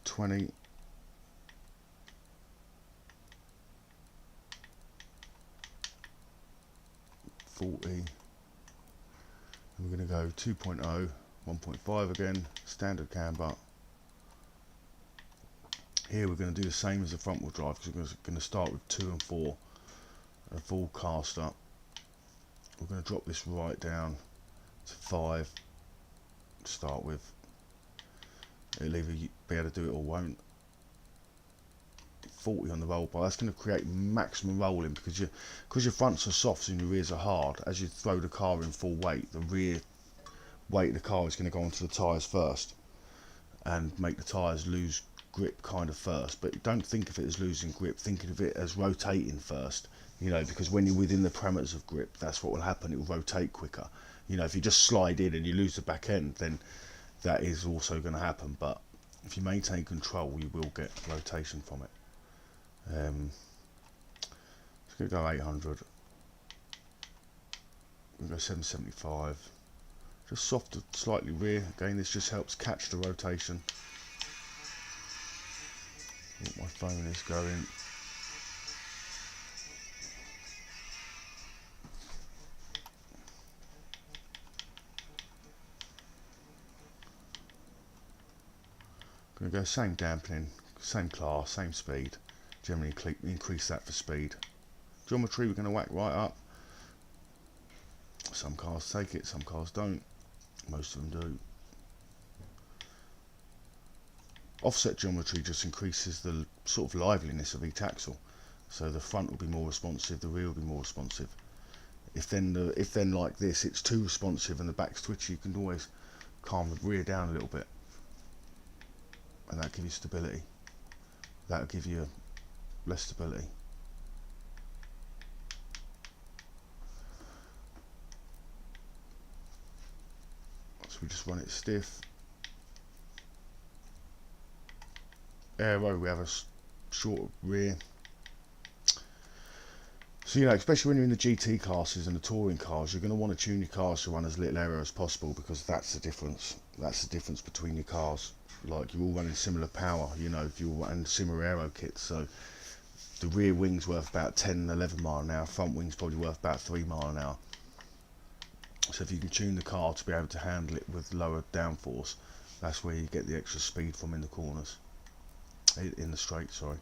20, 40, and we're going to go 2.0, 1.5 again, standard camber. Here we're going to do the same as the front wheel drive, because we're going to start with 2 and 4, a full caster. We're going to drop this right down to 5 to start with. It'll either be able to do it or won't. 40 on the roll bar. That's going to create maximum rolling, because your fronts are soft and your rears are hard. As you throw the car in full weight, the rear weight of the car is going to go onto the tyres first and make the tyres lose grip kind of first. But don't think of it as losing grip, think of it as rotating first, you know, because when you're within the parameters of grip, that's what will happen. It will rotate quicker. You know, if you just slide in and you lose the back end, then that is also going to happen. But if you maintain control, you will get rotation from it. It's going to go 800. We'll go 775. Just softer, slightly rear. Again, this just helps catch the rotation. Oh, my phone is going. Going to go same dampening, same class, same speed. Generally increase that for speed. Geometry we're going to whack right up. Some cars take it, some cars don't. Most of them do. Offset geometry just increases the sort of liveliness of each axle. So the front will be more responsive, the rear will be more responsive. If then like this it's too responsive and the back's twitchy, you can always calm the rear down a little bit. And that'll give you stability. That'll give you less stability. So we just run it stiff. Aero, we have a short rear. So, you know, especially when you're in the GT classes and the touring cars, you're going to want to tune your cars to run as little error as possible, because that's the difference. That's the difference between your cars. Like, you're all running similar power, you know, if you're running similar aero kits. So the rear wing's worth about 10, 11 mile an hour, front wing's probably worth about 3 mile an hour. So if you can tune the car to be able to handle it with lower downforce, that's where you get the extra speed from in the corners, in the straight, sorry.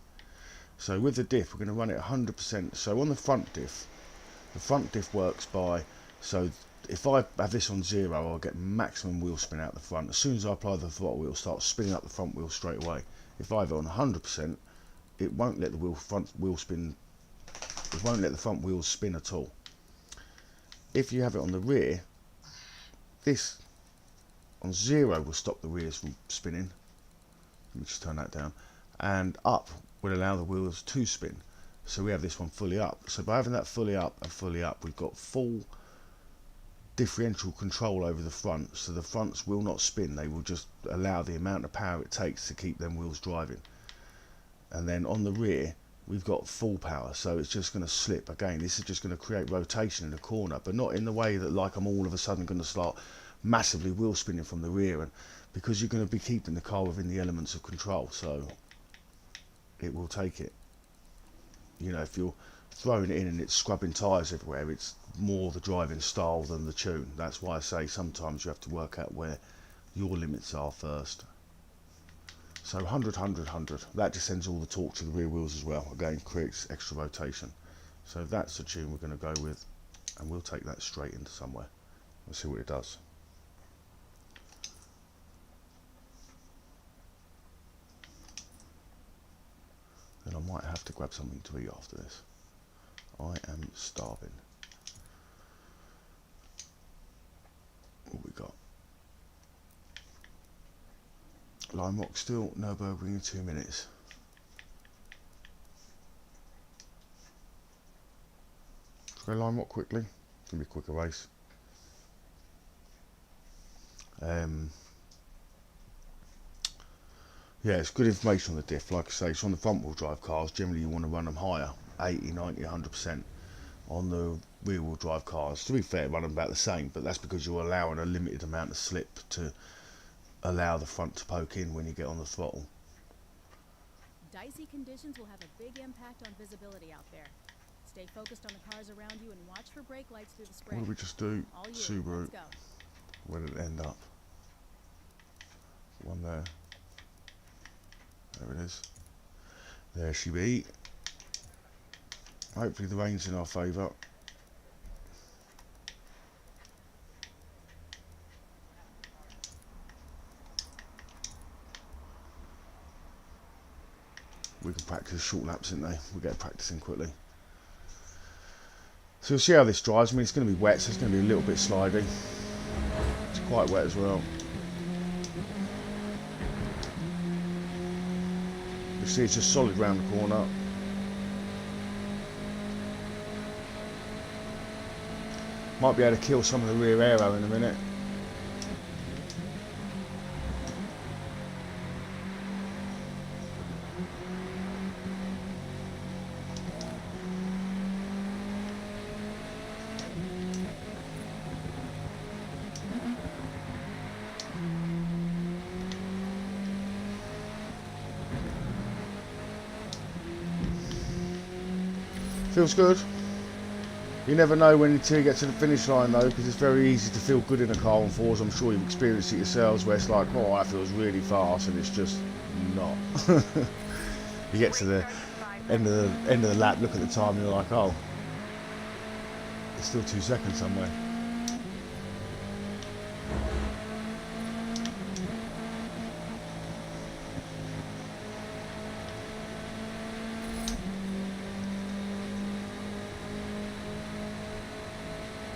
So with the diff, we're going to run it 100%. So on the front diff works by, so if I have this on 0, I'll get maximum wheel spin out the front. As soon as I apply the throttle, it'll start spinning up the front wheel straight away. If I have it on 100%, it won't let the front wheels spin at all. If you have it on the rear, this on 0 will stop the rears from spinning. Let me just turn that down. And up will allow the wheels to spin. So we have this one fully up. So by having that fully up and fully up, we've got full differential control over the front. So the fronts will not spin. They will just allow the amount of power it takes to keep them wheels driving. And then on the rear, we've got full power. So it's just going to slip. Again, this is just going to create rotation in the corner, but not in the way that like I'm all of a sudden going to start massively wheel spinning from the rear, and because you're going to be keeping the car within the elements of control. So it will take it. You know, if you're throwing it in and it's scrubbing tyres everywhere, it's more the driving style than the tune. That's why I say sometimes you have to work out where your limits are first. So 100, 100, 100. That just sends all the torque to the rear wheels as well. Again, creates extra rotation. So that's the tune we're going to go with, and we'll take that straight into somewhere. Let's see what it does. Then I might have to grab something to eat after this. I am starving. What we got? Lime rock still, no Nürburgring in 2 minutes. Let's go lime rock quickly. It's going to be a quicker race. Yeah, it's good information on the diff. Like I say, it's on the front wheel drive cars. Generally you want to run them higher, 80, 90, 100%. On the rear wheel drive cars, to be fair, run them about the same, but that's because you're allowing a limited amount of slip to allow the front to poke in when you get on the throttle. Dicey conditions will have a big impact on visibility out there. Stay focused on the cars around you and watch for brake lights through the spray. What did we just do? All you, Subaru. let's go. Where did it end up? One there. There it is. There she be. Hopefully the rain's in our favour. We can practice short laps, didn't they? We'll get practicing quickly. So you'll see how this drives. I mean, it's going to be wet, so it's going to be a little bit slidey. It's quite wet as well. You see it's just solid round the corner. Might be able to kill some of the rear aero in a minute. Feels good. You never know when until you get to the finish line though, because it's very easy to feel good in a car on fours. I'm sure you've experienced it yourselves, where it's like, oh, that feels really fast, and it's just not. You get to the end of the lap, look at the time, and you're like, oh, it's still 2 seconds somewhere.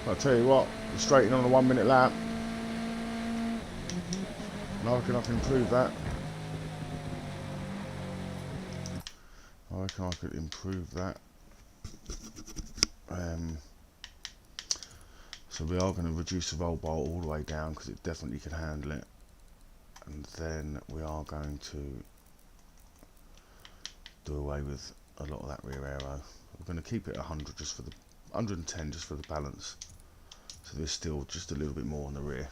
I'll tell you what, straight in on a 1 minute lap. And I reckon I can improve that. I reckon I could improve that. So we are going to reduce the roll bar all the way down, because it definitely can handle it. And then we are going to do away with a lot of that rear aero. we're going to keep it 100 just for the 110 just for the balance. So there's still just a little bit more on the rear.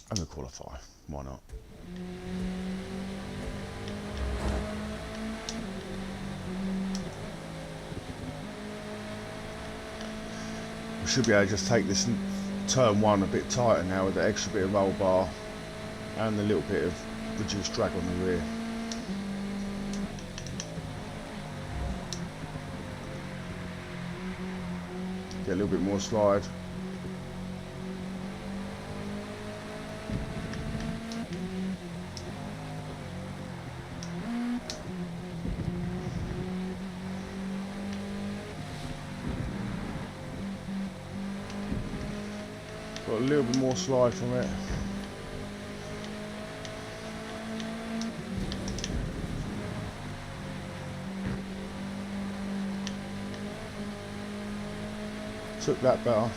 And we'll qualify. Why not? We should be able to just take this turn one a bit tighter now with the extra bit of roll bar and the little bit of reduced drag on the rear. Get a little bit more slide. Got a little bit more slide from it. Took that better.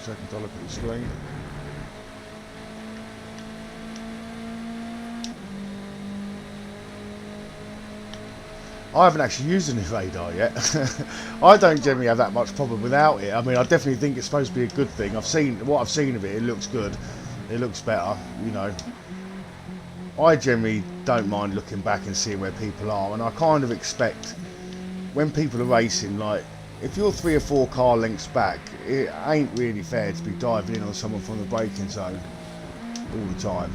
Seconds, I'll look at the screen. I haven't actually used a new radar yet. I don't generally have that much problem without it. I mean, I definitely think it's supposed to be a good thing. I've seen of it. It looks good. It looks better, you know. I generally don't mind looking back and seeing where people are, and I kind of expect when people are racing, like if you're 3 or 4 car lengths back, it ain't really fair to be diving in on someone from the braking zone all the time,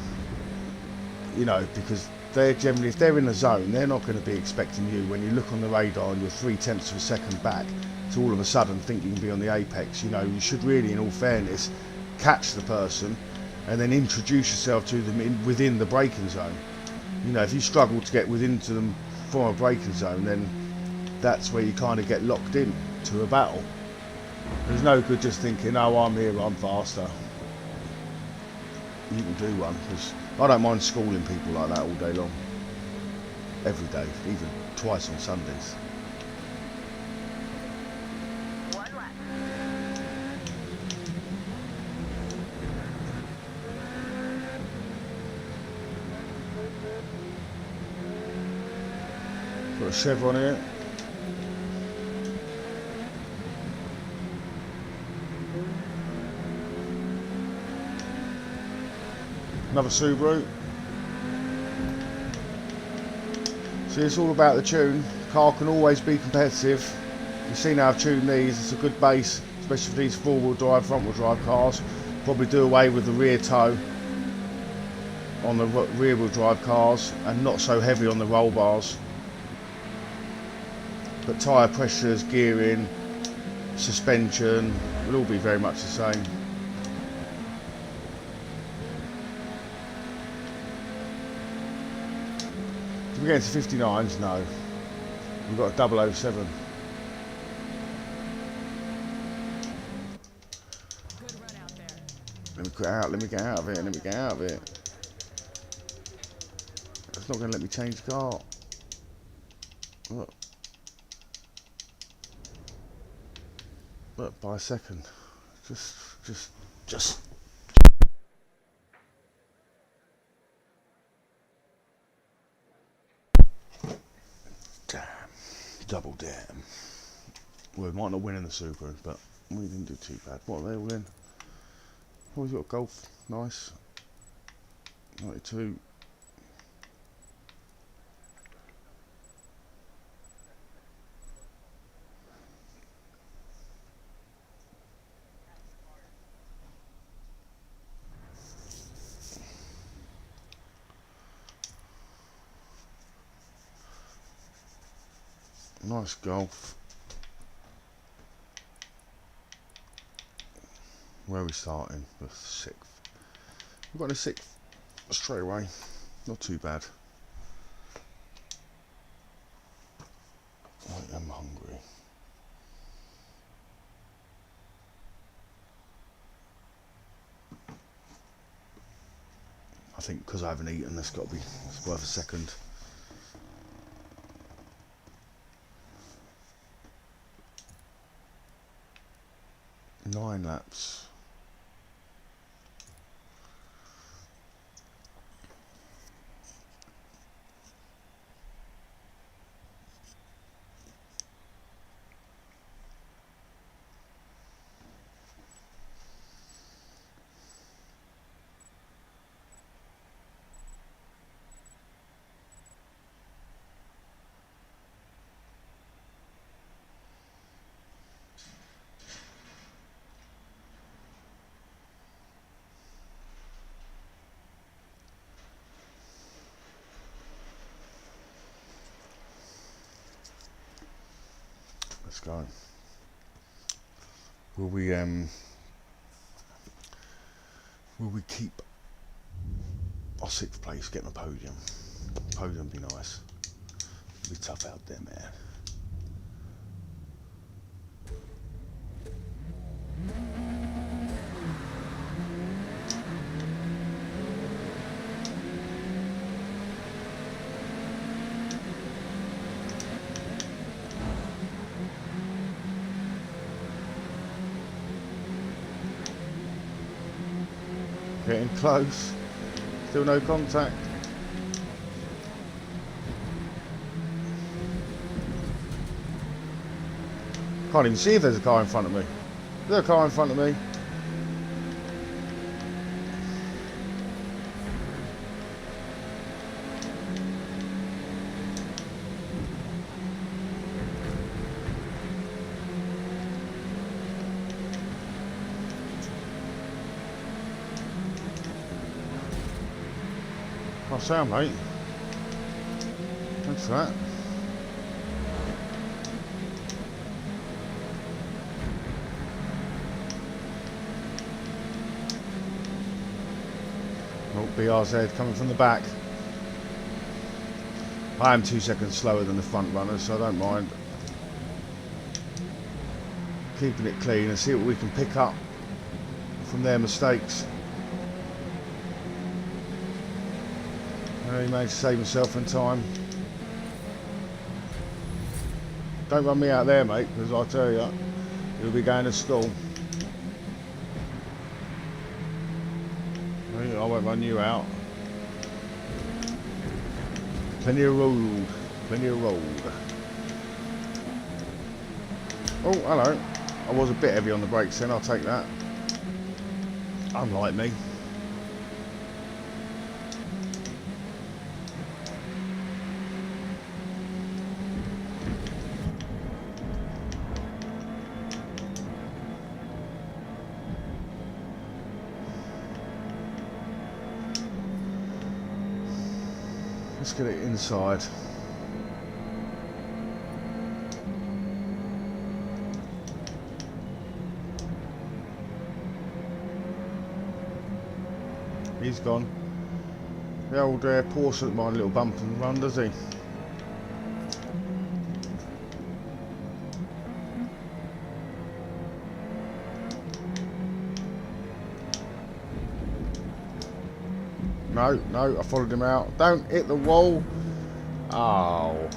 you know, because they're generally, if they're in the zone, they're not going to be expecting you when you look on the radar and you're 0.3 of a second back to all of a sudden think you can be on the apex. You know, you should really, in all fairness, catch the person and then introduce yourself to them within the braking zone. You know, if you struggle to get into them from a braking zone, then that's where you kind of get locked in to a battle. There's no good just thinking, oh, I'm here, I'm faster. You can do one, because I don't mind schooling people like that all day long. Every day, even twice on Sundays. One left. Got a chevron here. Another Subaru. See, it's all about the tune. Car can always be competitive. You've seen how I've tuned these. It's a good base, especially for these 4-wheel drive, front-wheel drive cars. Probably do away with the rear toe on the rear-wheel drive cars and not so heavy on the roll bars. But tyre pressures, gearing, suspension will all be very much the same. We're getting to 59s, no. We've got a 007. Good run out there. Let me get out, let me get out of it, let me get out of it. It's not going to let me change the car. Look, by a second. Just. Damn. Double damn. Well, we might not win in the Subaru, but we didn't do too bad. What are they all in? Oh, we've got a Golf. Nice. 92. Nice Golf. Where are we starting? The 6th. We've got a 6th straight away. Not too bad. I am hungry. I think because I haven't eaten, it's got to be, it's worth a second. 9 laps. Let's go. Will we keep our 6th place, getting a podium? Podium would be nice. It'll be tough out there, man. Getting close. Still no contact. Can't even see if there's a car in front of me. Is there a car in front of me? I'll sound, mate. Thanks for that. Oh, BRZ coming from the back. I am 2 seconds slower than the front runners, so I don't mind. Keeping it clean and see what we can pick up from their mistakes. He managed to save himself in time. Don't run me out there, mate, because I tell you, you'll be going to school. I won't run you out. Plenty of road. Plenty of road. Oh, hello. I was a bit heavy on the brakes then, I'll take that. Unlike me. Let's get it inside. He's gone. The old Porsche doesn't mind a little bump and run, does he? No, no, I followed him out. Don't hit the wall. Oh.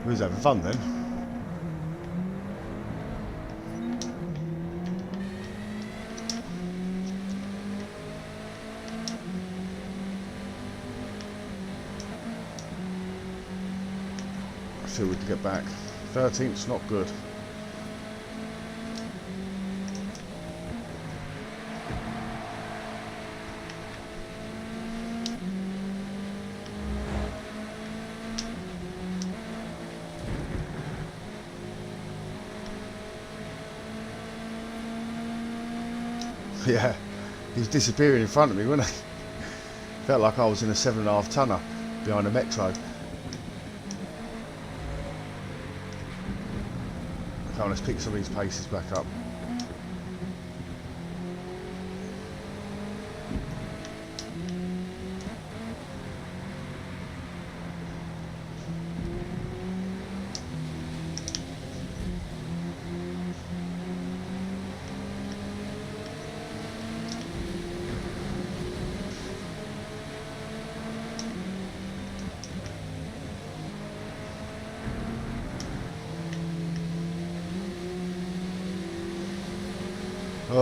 Who's having fun then? See if we can get back. 13th's not good. Yeah, he's disappearing in front of me, wasn't he? Felt like I was in a 7.5 tonner behind a metro. Come on, let's pick some of these paces back up.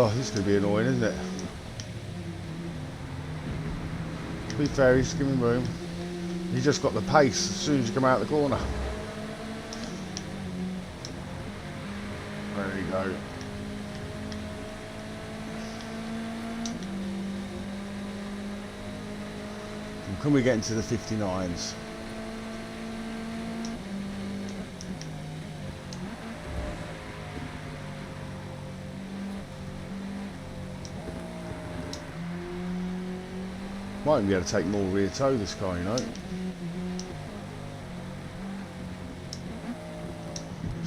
Oh, this is going to be annoying, isn't it? To be fair, he's giving room. He just got the pace as soon as you come out the corner. There you go. And can we get into the 59s? Might even be able to take more rear toe this car, you know.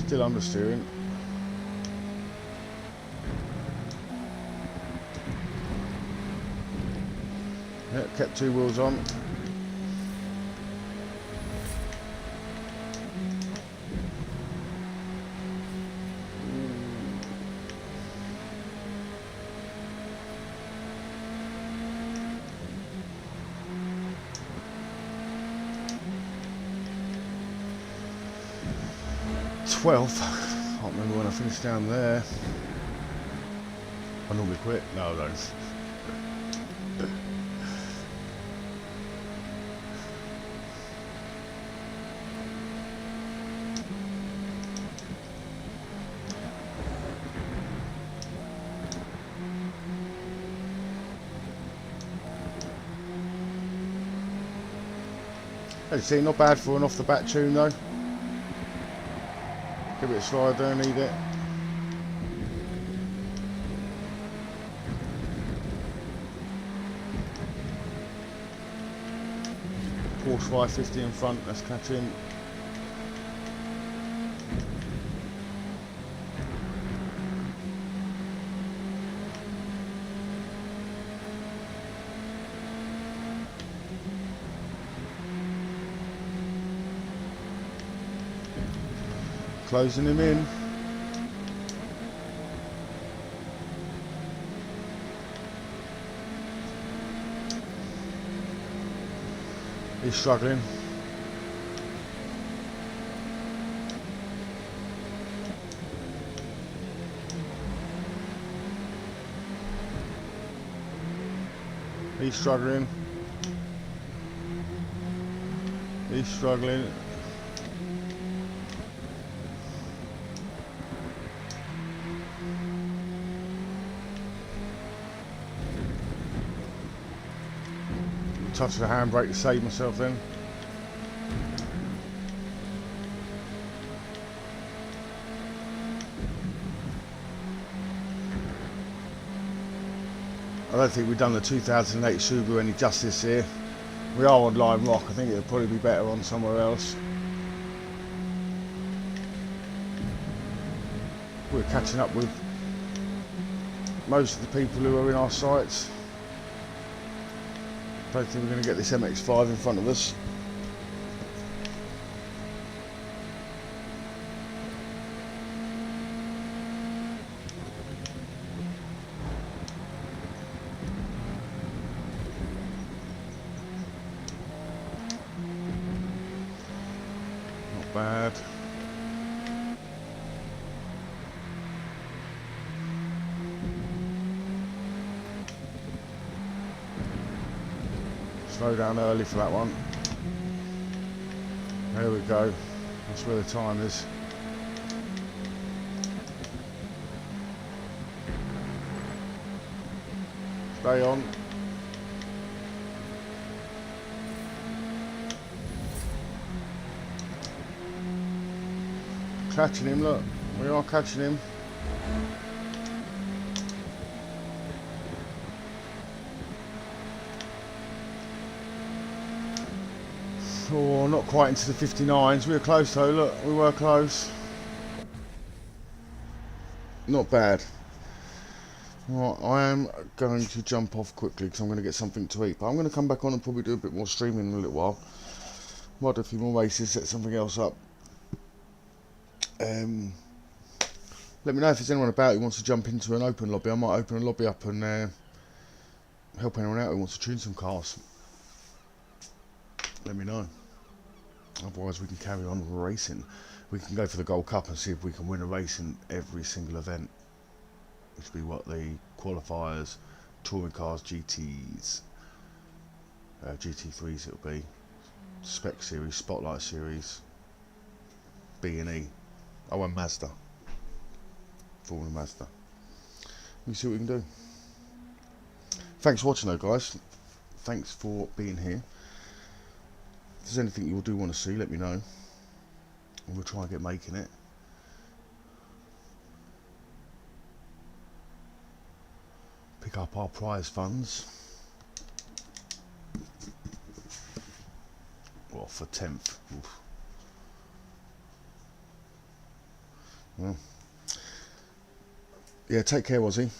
Still understeering. Yeah, kept 2 wheels on. Twelfth. Can't remember when I finished down there. I normally quit. No, I don't. As you see, not bad for an off the bat tune though. Give it a slide there, need it. Porsche 550 in front, let's catch him. Closing him in. He's struggling. He's struggling. He's struggling. Touch the handbrake to save myself then. I don't think we've done the 2008 Subaru any justice here. We are on Lime Rock, I think it'll probably be better on somewhere else. We're catching up with most of the people who are in our sights. Don't think we're going to get this MX-5 in front of us. Not bad. Slow down early for that one. There we go. That's where the time is. Stay on. Catching him, look. We are catching him. Oh, not quite into the 59s. We were close though, look, we were close. Not bad. Right, I am going to jump off quickly because I'm going to get something to eat. But I'm going to come back on and probably do a bit more streaming in a little while. Might do a few more races, set something else up. Let me know if there's anyone about who wants to jump into an open lobby. I might open a lobby up and help anyone out who wants to tune some cars. Let me know. Otherwise we can carry on racing. We can go for the Gold Cup and see if we can win a race in every single event. which would be what the qualifiers, touring cars, GTs, GT3s it'll be, Spec Series, Spotlight Series, B&E. Oh, and Mazda. Formula Mazda. Let me see what we can do. Thanks for watching though, guys. Thanks for being here. If there's anything you do want to see, let me know. And we'll try and get making it. Pick up our prize funds. Well, for 10th. Oof. Well. Yeah, take care, Wazzy.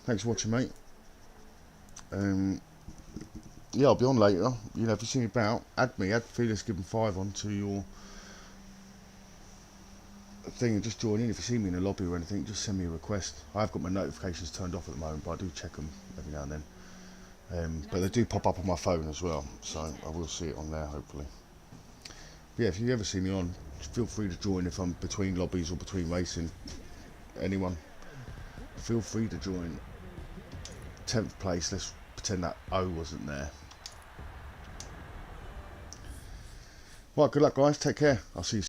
Thanks for watching, mate. Yeah, I'll be on later. You know, if you see me about, add me, add Felix Gibbon 5 onto your thing and just join in. If you see me in the lobby or anything, just send me a request. I've got my notifications turned off at the moment, but I do check them every now and then. But they do pop up on my phone as well, so I will see it on there hopefully. But yeah, if you ever see me on, feel free to join if I'm between lobbies or between racing. Anyone, feel free to join. 10th place, let's pretend that O wasn't there. Right, good luck guys, take care, I'll see you soon.